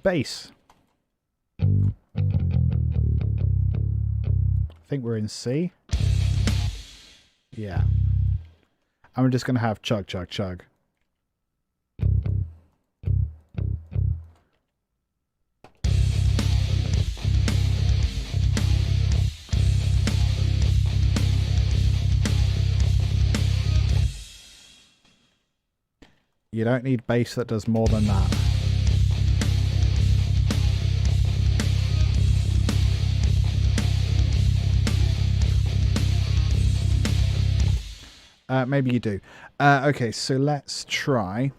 A: Bass. I think we're in C. Yeah. And we're just going to have chug, chug, chug. You don't need bass that does more than that. Maybe you do. Okay, so let's try.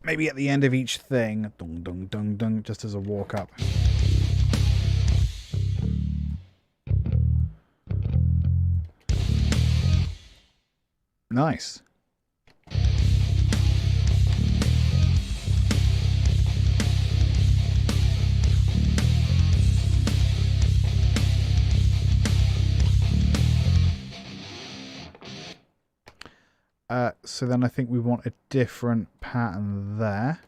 A: Maybe at the end of each thing, dung, dung, dung, dung, just as a walk up. Nice. So then I think we want a different pattern there.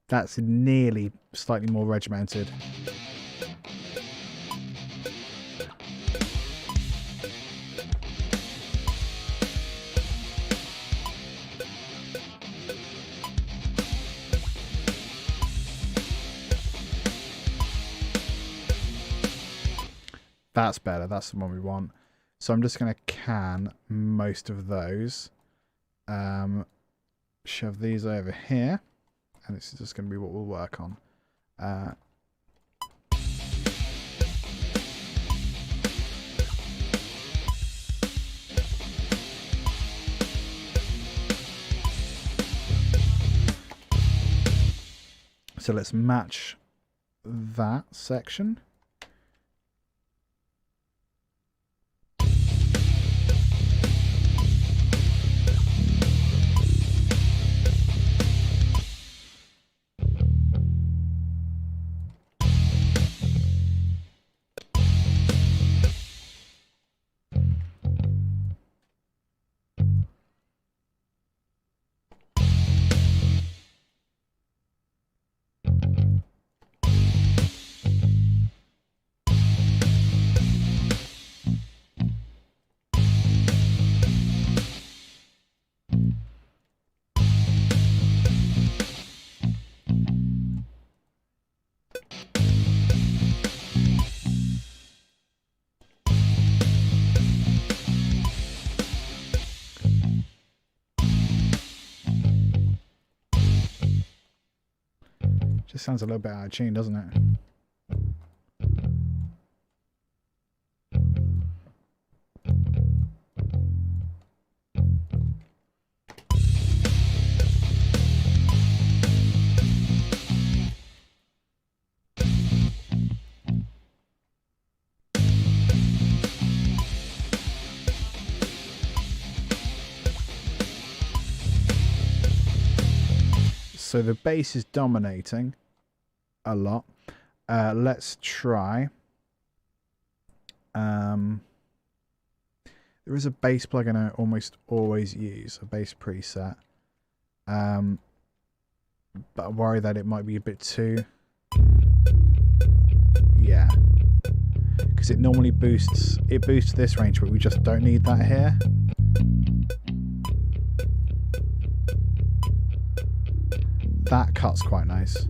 A: That's nearly slightly more regimented. That's better. That's the one we want. So I'm just going to can most of those. Shove these over here. And this is just going to be what we'll work on. So let's match that section. Just sounds a little bit out of tune, doesn't it? So the bass is dominating a lot. Let's try. There is a bass plugin I almost always use, a bass preset. But I worry that it might be a bit too... Yeah. because it normally boosts this range, but we just don't need that here. That cut's quite nice.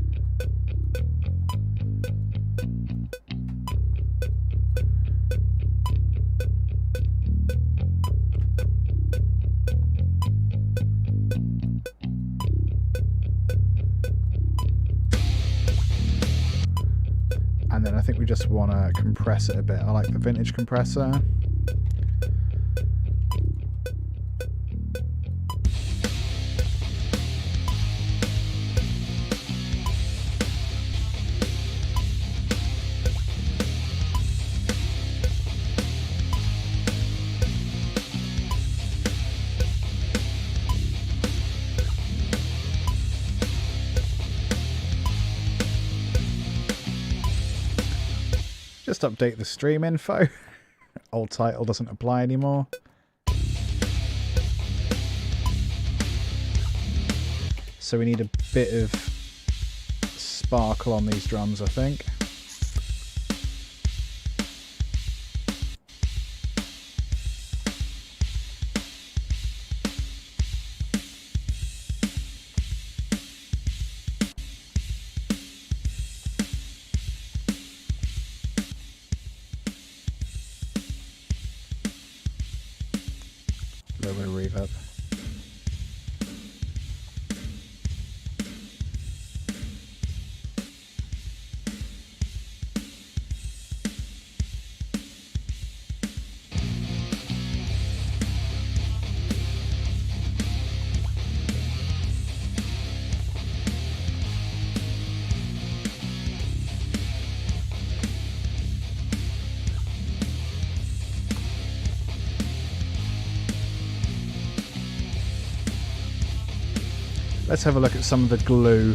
A: And then I think we just want to compress it a bit. I like the vintage compressor. Just update the stream info. Old title doesn't apply anymore. So we need a bit of sparkle on these drums, I think. A little bit of reverb. Let's have a look at some of the glue.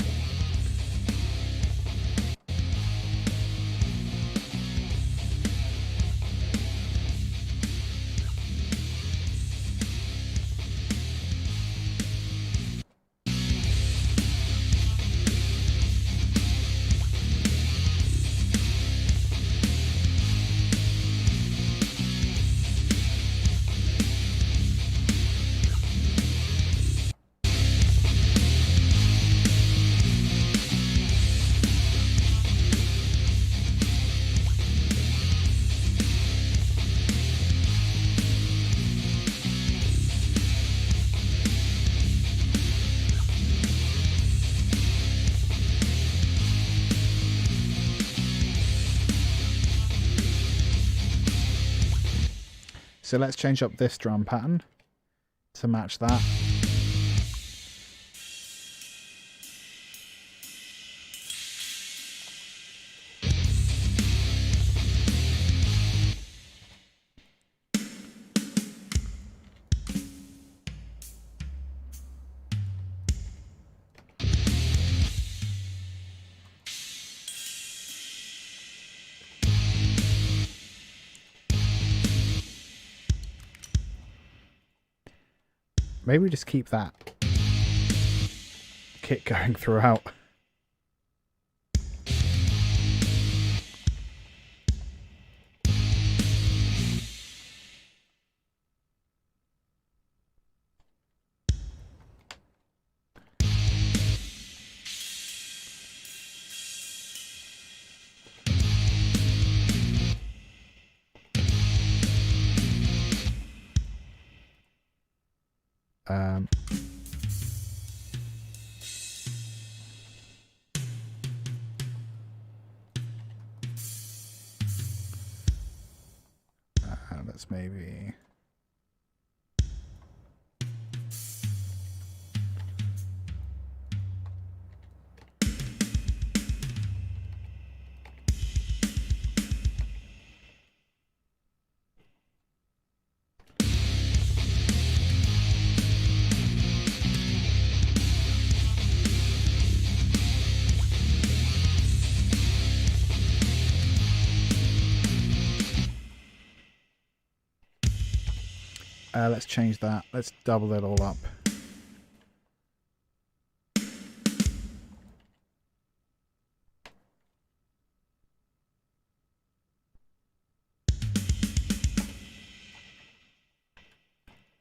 A: So let's change up this drum pattern to match that. Maybe we just keep that kit going throughout. Let's maybe... let's change that. Let's double it all up.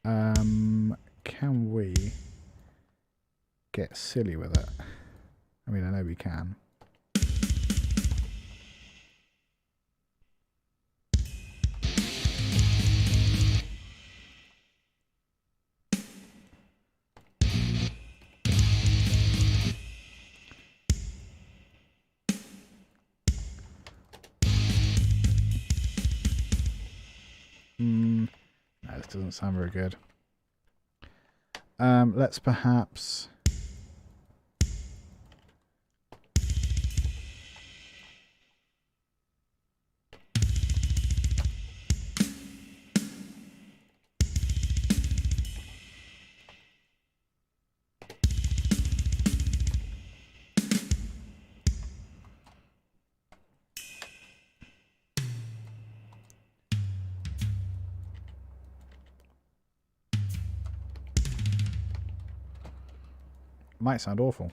A: Can we get silly with it? I mean, I know we can. No, this doesn't sound very good. Let's perhaps... Might sound awful.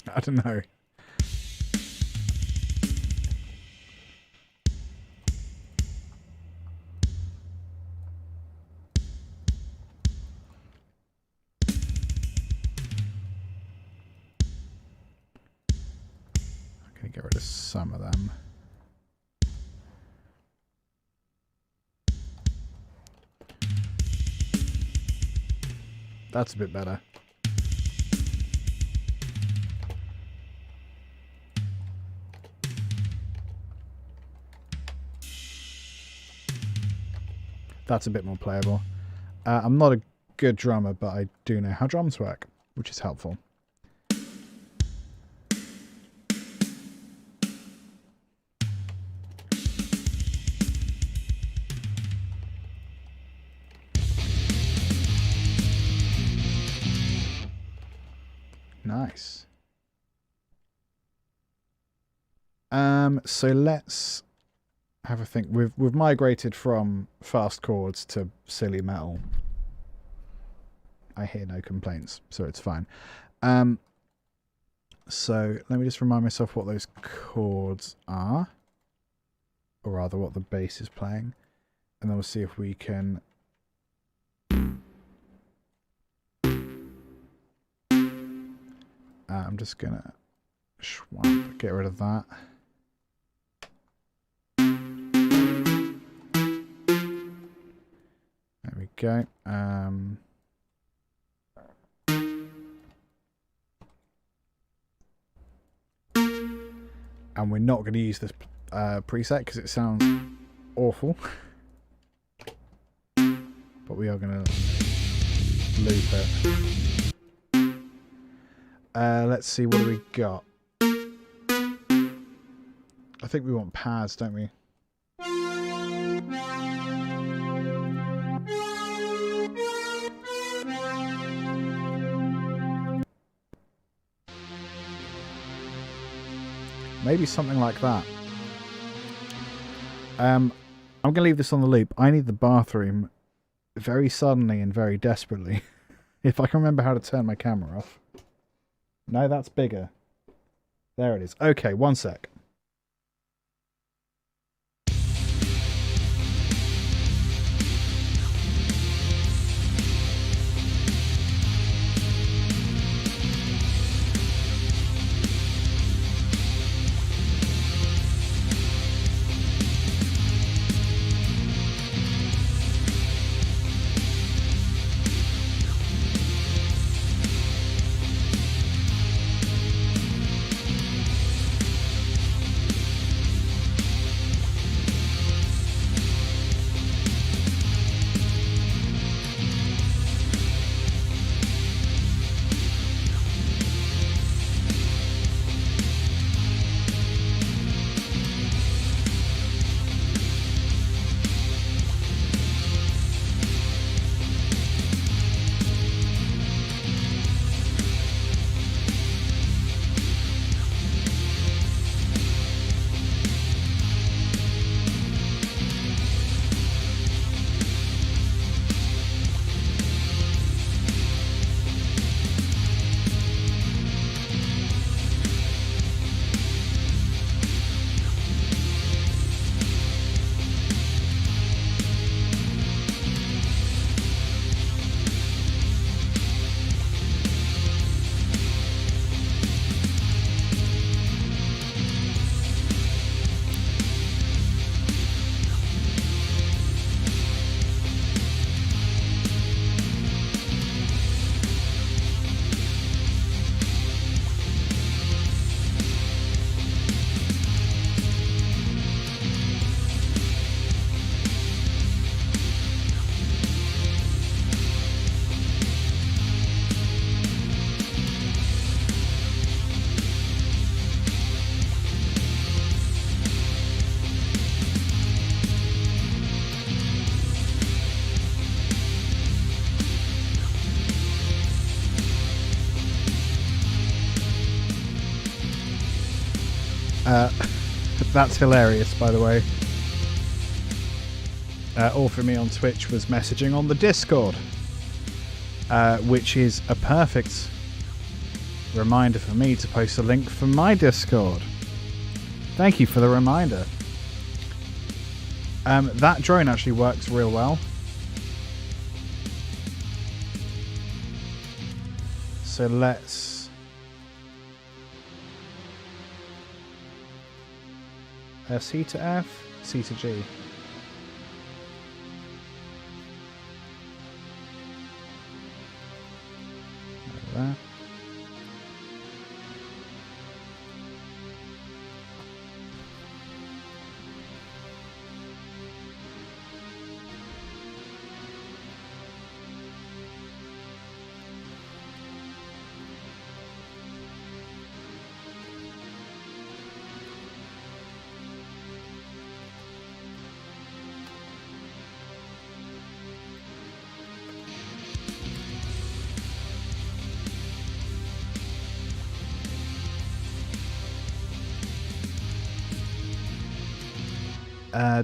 A: I don't know. I'm going to get rid of some of them. That's a bit better. That's a bit more playable. I'm not a good drummer, but I do know how drums work, which is helpful. Nice. So let's have a think. We've migrated from fast chords to silly metal. I hear no complaints, so it's fine. So let me just remind myself what those chords are, or rather what the bass is playing, and then we'll see if we can I'm just gonna get rid of that. There we go. And we're not going to use this preset because it sounds awful. But we are going to loop it. Let's see, what do we got? I think we want pads, don't we? Maybe something like that. I'm going to leave this on the loop. I need the bathroom very suddenly and very desperately. If I can remember how to turn my camera off. No, that's bigger. There it is. Okay, one sec. That's hilarious, by the way. All for me on Twitch was messaging on the Discord, which is a perfect reminder for me to post a link for my Discord. Thank you for the reminder. That drone actually works real well. So let's C to F, C to G. There.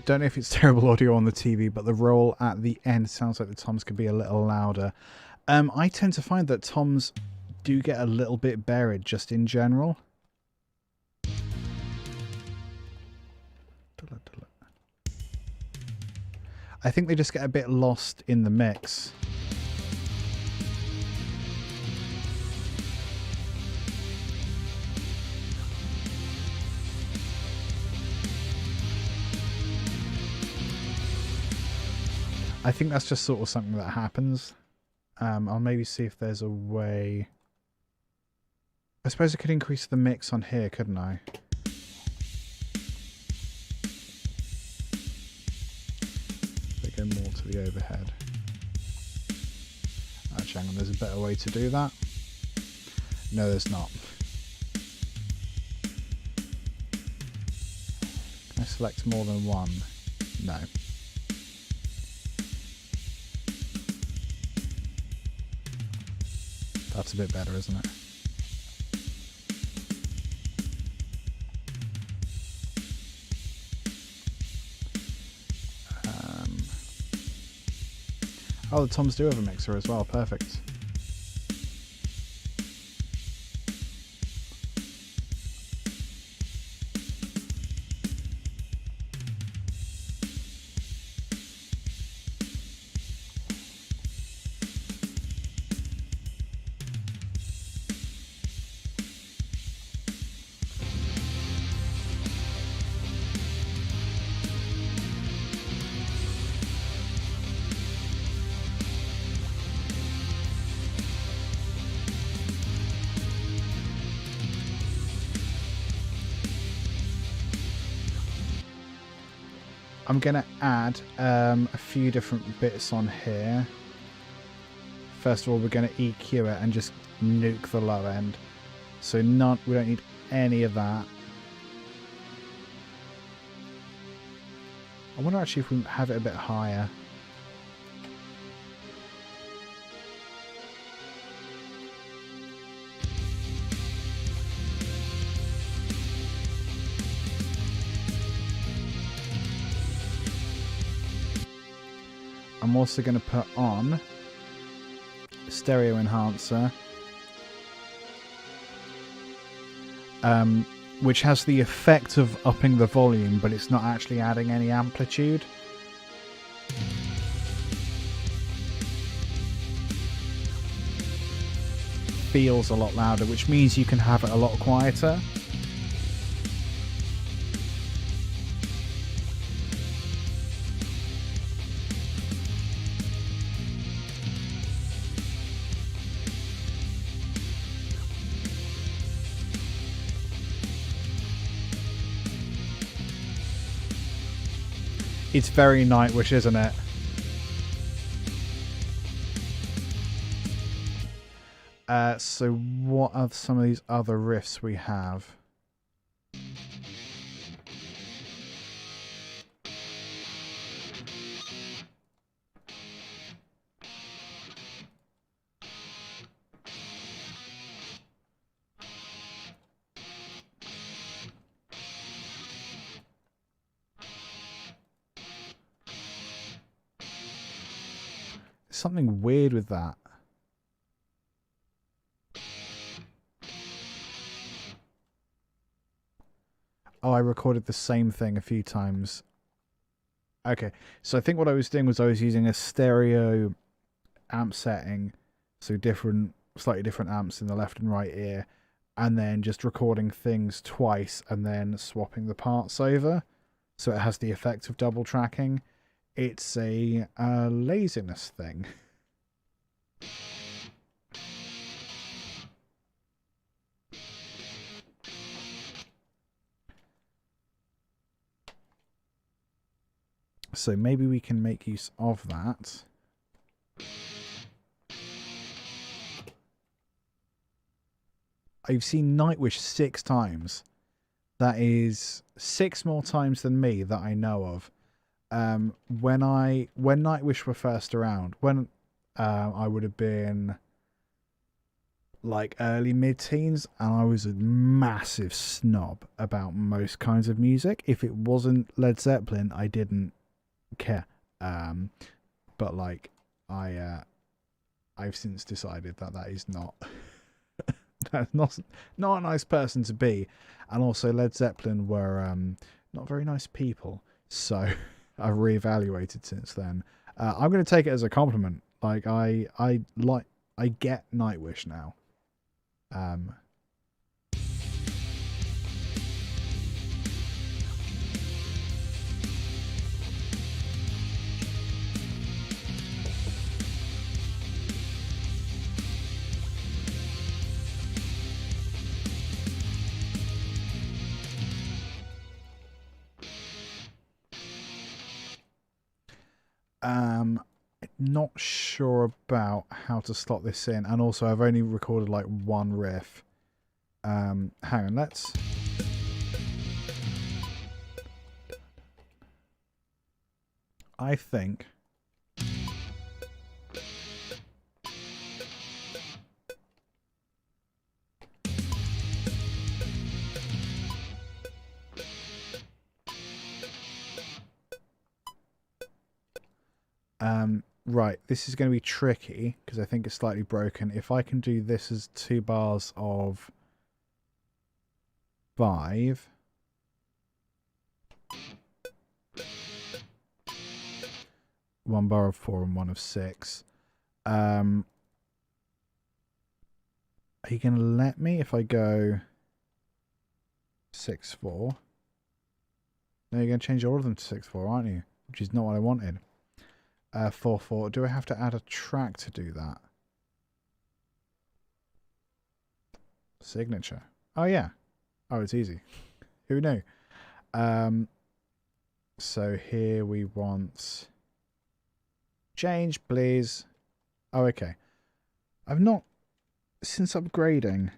A: Don't know if it's terrible audio on the TV, but the roll at the end sounds like the toms could be a little louder. I tend to find that toms do get a little bit buried just in general. I think they just get a bit lost in the mix. I think that's just sort of something that happens. I'll maybe see if there's a way. I suppose I could increase the mix on here, couldn't I? They go more to the overhead. Actually, hang on, there's a better way to do that. No, there's not. Can I select more than one? No. That's a bit better, isn't it? Oh, the toms do have a mixer as well. Perfect. I'm going to add a few different bits on here. First of all, we're going to EQ it and just nuke the low end. So we don't need any of that. I wonder actually if we have it a bit higher. I'm also going to put on stereo enhancer, which has the effect of upping the volume, but it's not actually adding any amplitude. Feels a lot louder, which means you can have it a lot quieter. It's very Nightwish, isn't it? So what are some of these other riffs we have? something weird with that. Oh, I recorded the same thing a few times. Okay, so I think what I was doing was I was using a stereo amp setting, so slightly different amps in the left and right ear, and then just recording things twice and then swapping the parts over, so it has the effect of double tracking. It's a laziness thing. So maybe we can make use of that. I've seen Nightwish 6 times. That is 6 more times than me that I know of. When Nightwish were first around, when I would have been like early mid-teens, and I was a massive snob about most kinds of music. If it wasn't Led Zeppelin, I didn't care. But like I've since decided that is not that's not a nice person to be, and also Led Zeppelin were not very nice people, so I've reevaluated since then. I'm going to take it as a compliment. Like I get Nightwish now. Not sure about how to slot this in, and also I've only recorded like one riff. Hang on, let's I think right, this is going to be tricky because I think it's slightly broken. If I can do this as 2 bars of 5, one bar of 4 and one of 6. Are you going to let me if I go 6-4? No, you're going to change all of them to 6-4, aren't you? Which is not what I wanted. 4-4. Do I have to add a track to do that? Signature. Oh yeah. Oh, it's easy. Who knew? So here we want change, please. Oh, okay. I've not, since upgrading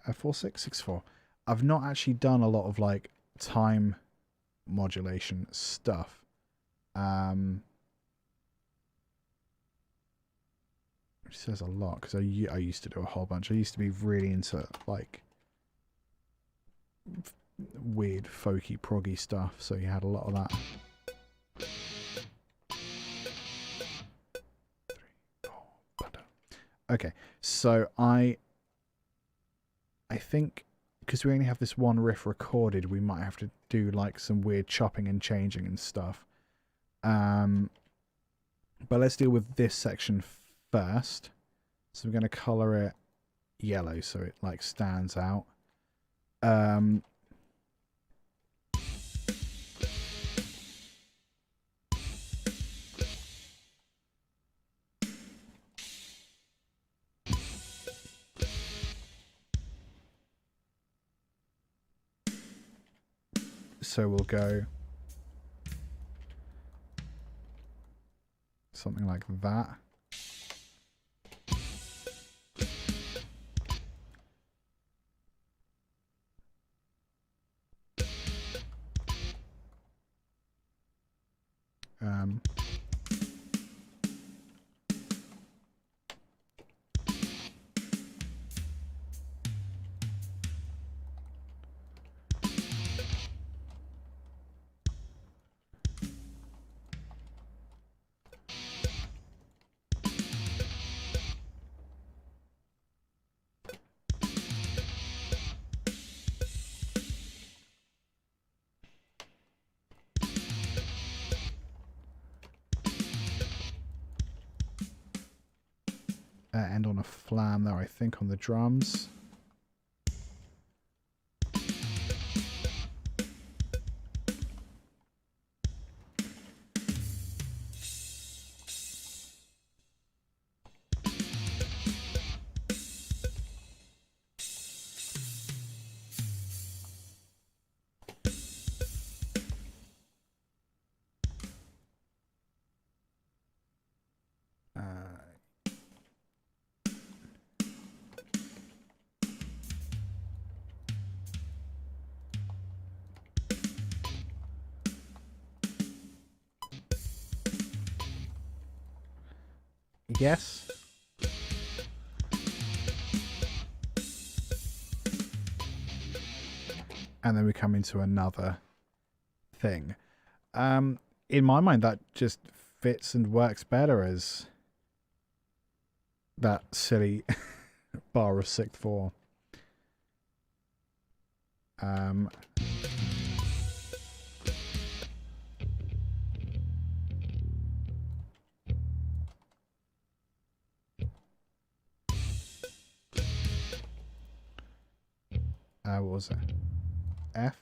A: 4-6-6-4, I've not actually done a lot of like time modulation stuff. Which says a lot because I used to do a whole bunch. I used to be really into like weird folky proggy stuff, so you had a lot of that. 3, 4, okay, so I think because we only have this one riff recorded, we might have to do like some weird chopping and changing and stuff. But let's deal with this section first. So we're going to color it yellow so it like stands out. So we'll go something like that. end on a flam there, I think, on the drums. Yes. And then we come into another thing. In my mind, that just fits and works better as that silly bar of 6/4. What was it? F?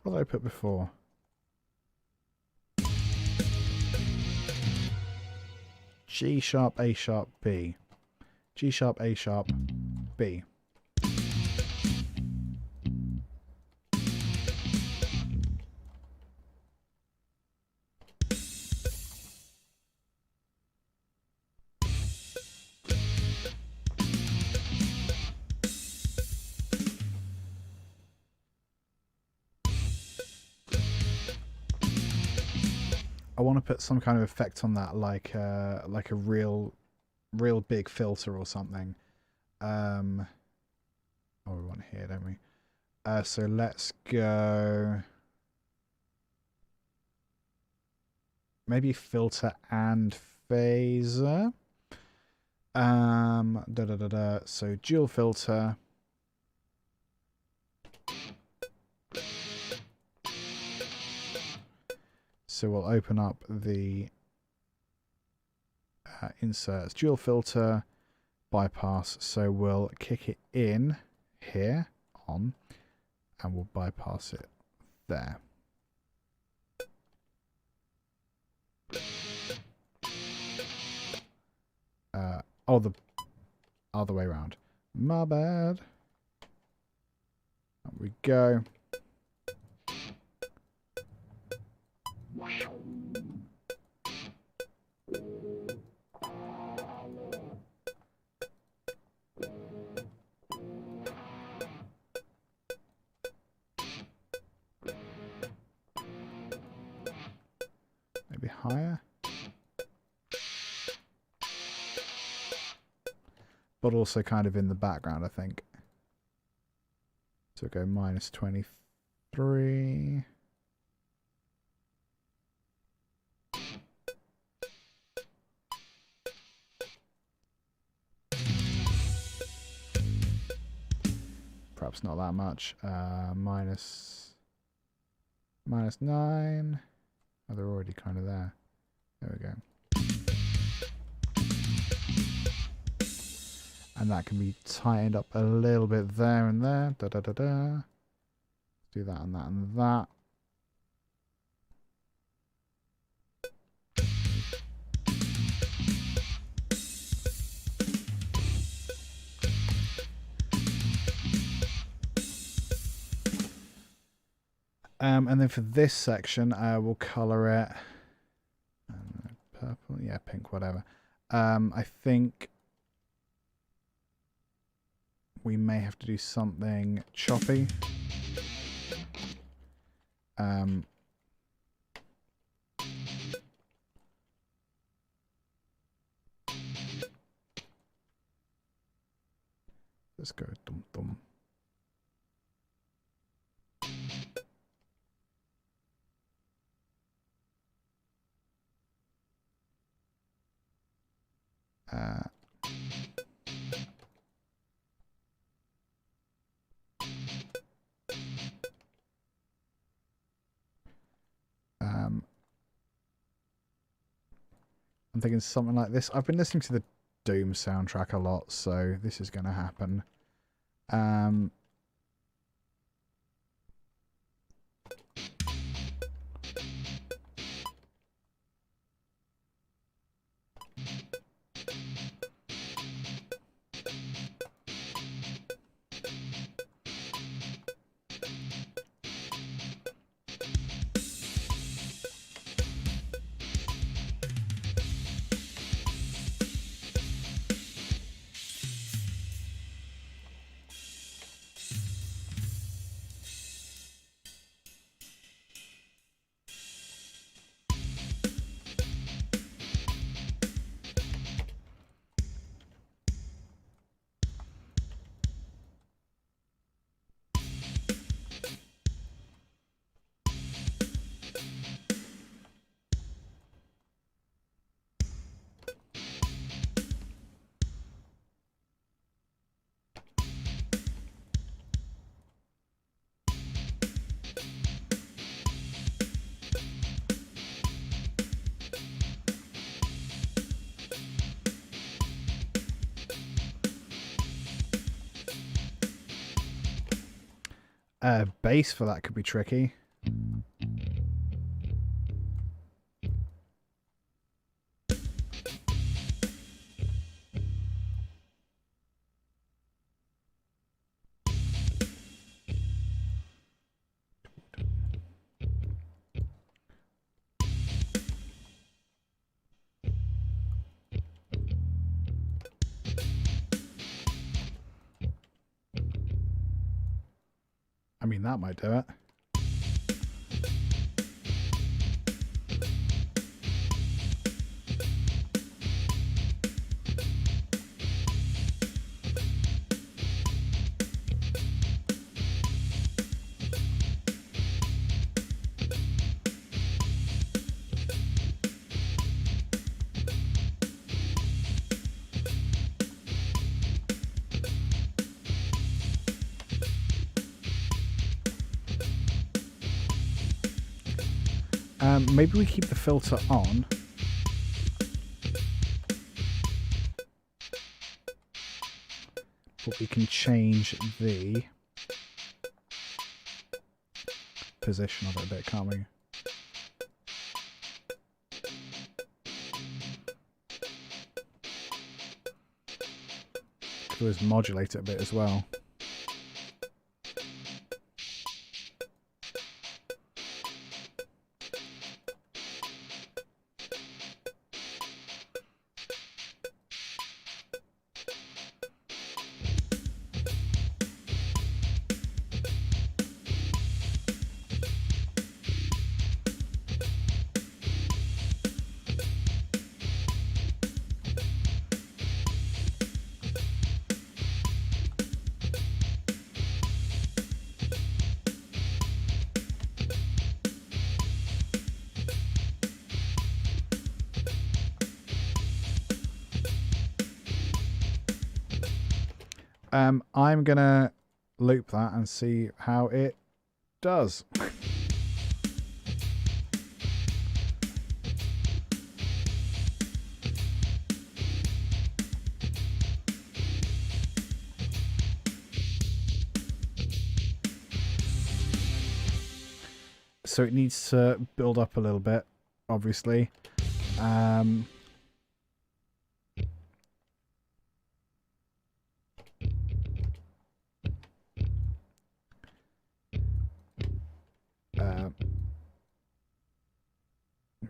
A: What did I put before? G sharp, A sharp, B. G sharp, A sharp, B. I want to put some kind of effect on that, like a real big filter or something. Oh, we want here, don't we? So let's go. Maybe filter and phaser. So dual filter. So we'll open up the inserts, dual filter, bypass. So we'll kick it in here, on, and we'll bypass it there. Oh, the other way around. My bad. There we go. Maybe higher. But also kind of in the background, I think. So go minus 23. Perhaps not that much. Minus 9. Oh, they're already kind of there. There we go. And that can be tightened up a little bit there and there. Da da da da. Do that and that and that. And then for this section, we'll color it purple, yeah, pink, whatever. I think we may have to do something choppy. Let's go dum dum. I'm thinking something like this. I've been listening to the Doom soundtrack a lot, so this is going to happen. Bass for that could be tricky. I mean, that might do it. Maybe we keep the filter on. But we can change the position of it a bit, can't we? Could always modulate it a bit as well. I'm going to loop that and see how it does. So it needs to build up a little bit, obviously.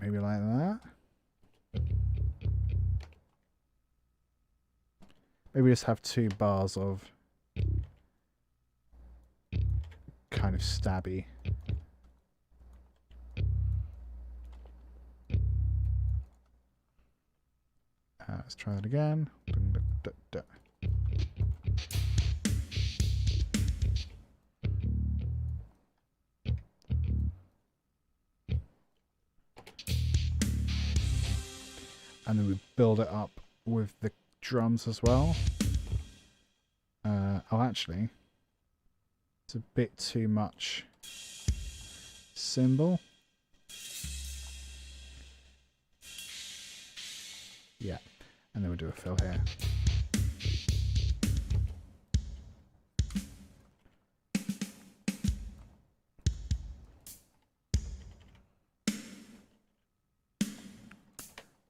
A: Maybe like that. Maybe just have 2 bars of kind of stabby. Let's try that again. And then we build it up with the drums as well. Oh, actually, it's a bit too much cymbal. Yeah, and then we'll do a fill here.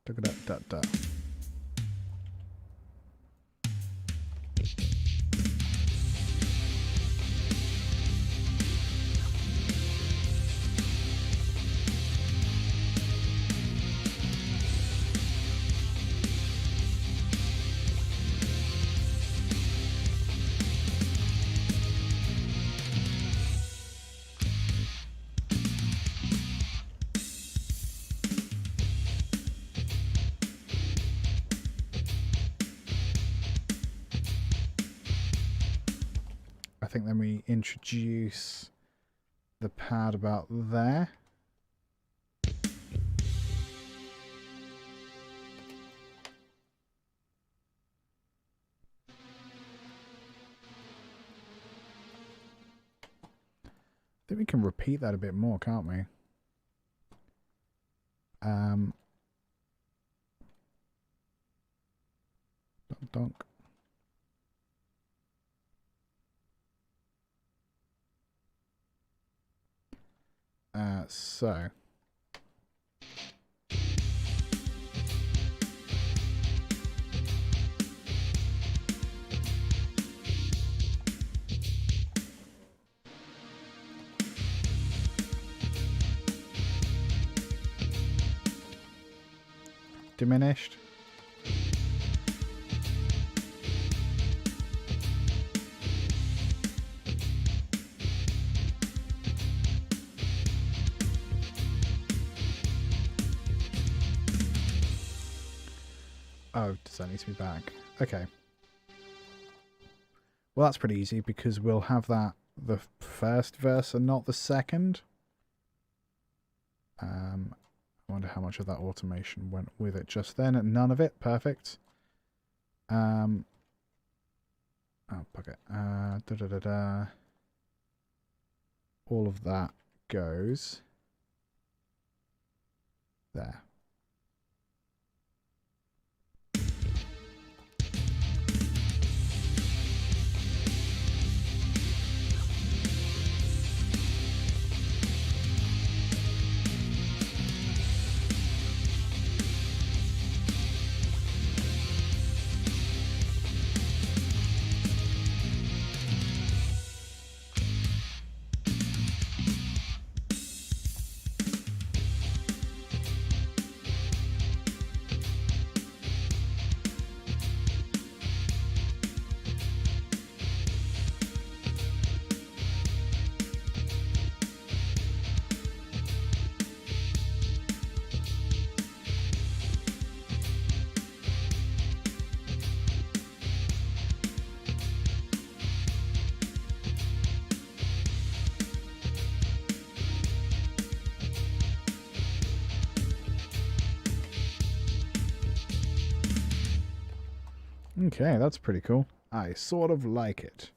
A: Da-da-da-da. I think then we introduce the pad about there. I think we can repeat that a bit more, can't we? Donk. So diminished. Oh, does that need to be back? Okay. Well, that's pretty easy because we'll have that the first verse and not the second. I wonder how much of that automation went with it just then. None of it. Perfect. Oh, bugger. Da-da-da-da. All of that goes there. Okay, that's pretty cool. I sort of like it.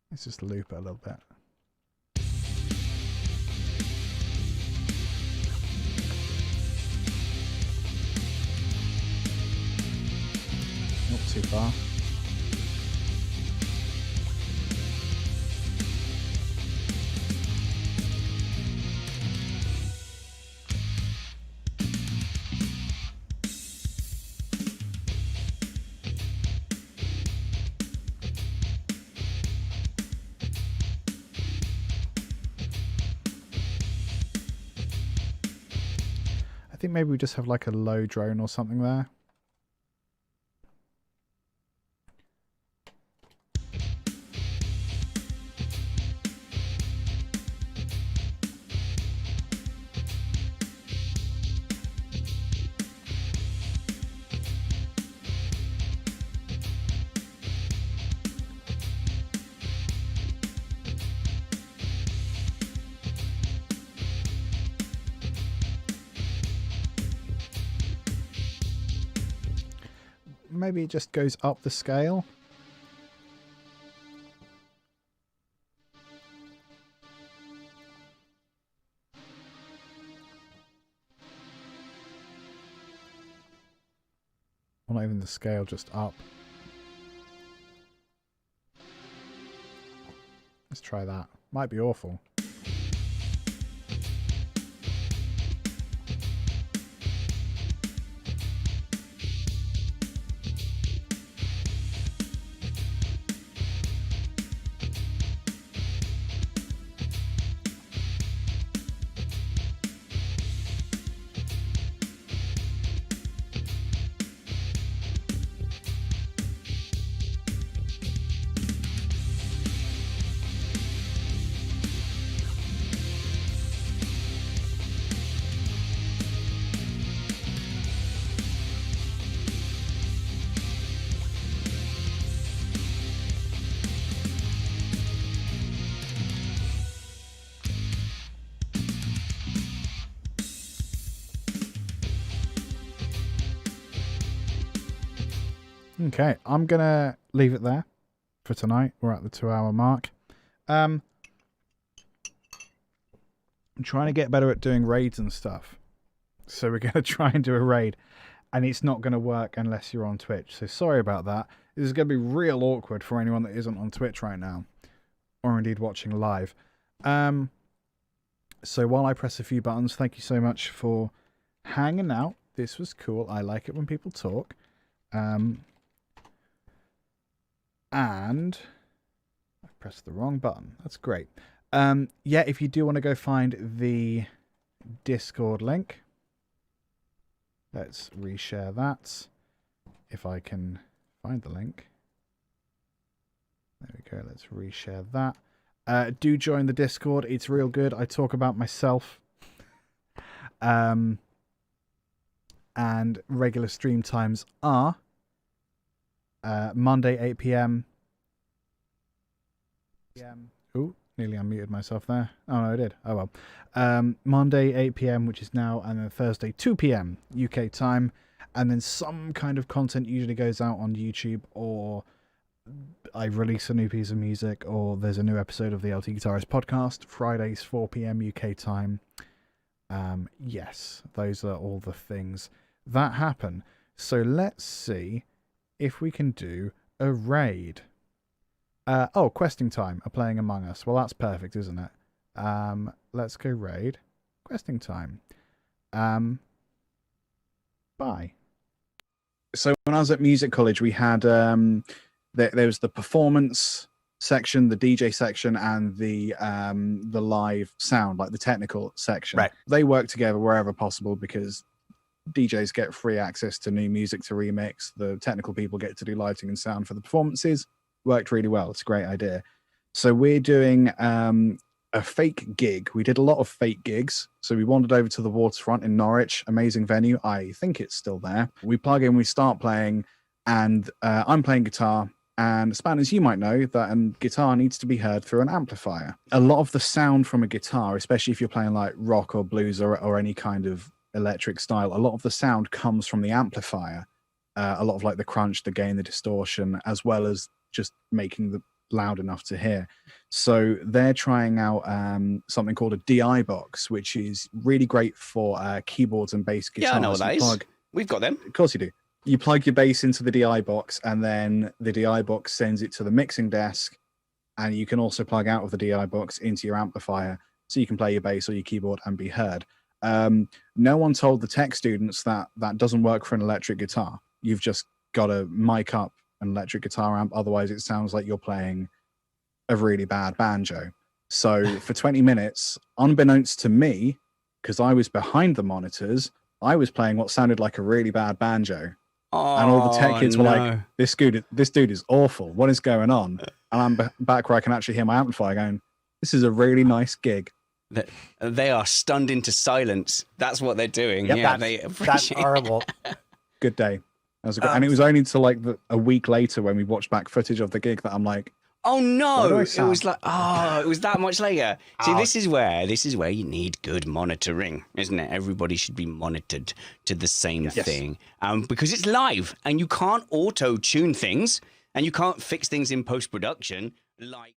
A: Let's just loop it a little bit. Not too far. I think maybe we just have like a low drone or something there. maybe it just goes up the scale. Well, not even the scale, just up. Let's try that. Might be awful. Okay, I'm going to leave it there for tonight. We're at the 2-hour mark. I'm trying to get better at doing raids and stuff. So we're going to try and do a raid. And it's not going to work unless you're on Twitch. So sorry about that. This is going to be real awkward for anyone that isn't on Twitch right now. Or indeed watching live. So while I press a few buttons, thank you so much for hanging out. This was cool. I like it when people talk. And I pressed the wrong button. That's great. Yeah, if you do want to go find the Discord link, let's reshare that. If I can find the link. There we go. Let's reshare that. Do join the Discord. It's real good. I talk about myself. And regular stream times are Monday 8 p.m. Ooh, nearly unmuted myself there. Oh no, I did. Oh well. Monday 8 p.m, which is now, and then Thursday 2 p.m. UK time, and then some kind of content usually goes out on YouTube, or I release a new piece of music, or there's a new episode of the LTGuitarist Podcast. Fridays 4 p.m. UK time. Yes, those are all the things that happen. So let's see if we can do a raid. Questing time are playing Among Us. Well, that's perfect, isn't it? Let's go raid. Questing time. Bye. So when I was at music college, we had there was the performance section, the DJ section, and the live sound, like the technical section.
B: Right.
A: They work together wherever possible because DJs get free access to new music to remix. The technical people get to do lighting and sound for the performances. Worked really well. It's a great idea. So we're doing a fake gig. We did a lot of fake gigs. So we wandered over to the Waterfront in Norwich. Amazing venue. I think it's still there. We plug in, we start playing, and I'm playing guitar. And Spanners, you might know that a guitar needs to be heard through an amplifier. A lot of the sound from a guitar, especially if you're playing like rock or blues or any kind of electric style, a lot of the sound comes from the amplifier. A lot of like the crunch, the gain, the distortion, as well as just making the loud enough to hear. So they're trying out something called a DI box, which is really great for keyboards and bass guitars.
B: Yeah, I know what that is. We've got them.
A: Of course you do. You plug your bass into the DI box, and then the DI box sends it to the mixing desk, and you can also plug out of the DI box into your amplifier, so you can play your bass or your keyboard and be heard. No one told the tech students that that doesn't work for an electric guitar. You've just got to mic up an electric guitar amp, otherwise it sounds like you're playing a really bad banjo. So for 20 minutes, unbeknownst to me, because I was behind the monitors, I was playing what sounded like a really bad banjo.
B: Oh,
A: and all the tech kids were like, this dude is awful. What is going on? And I'm back where I can actually hear my amplifier going, this is a really nice gig.
B: They are stunned into silence. That's what they're doing.
C: Yep,
B: Yeah,
C: that's horrible.
A: Good day. That was and it was only until like a week later when we watched back footage of the gig that I'm like,
B: Oh no! It was like, it was that much later. See, this is where you need good monitoring, isn't it? Everybody should be monitored to the same thing, because it's live and you can't auto tune things and you can't fix things in post production like.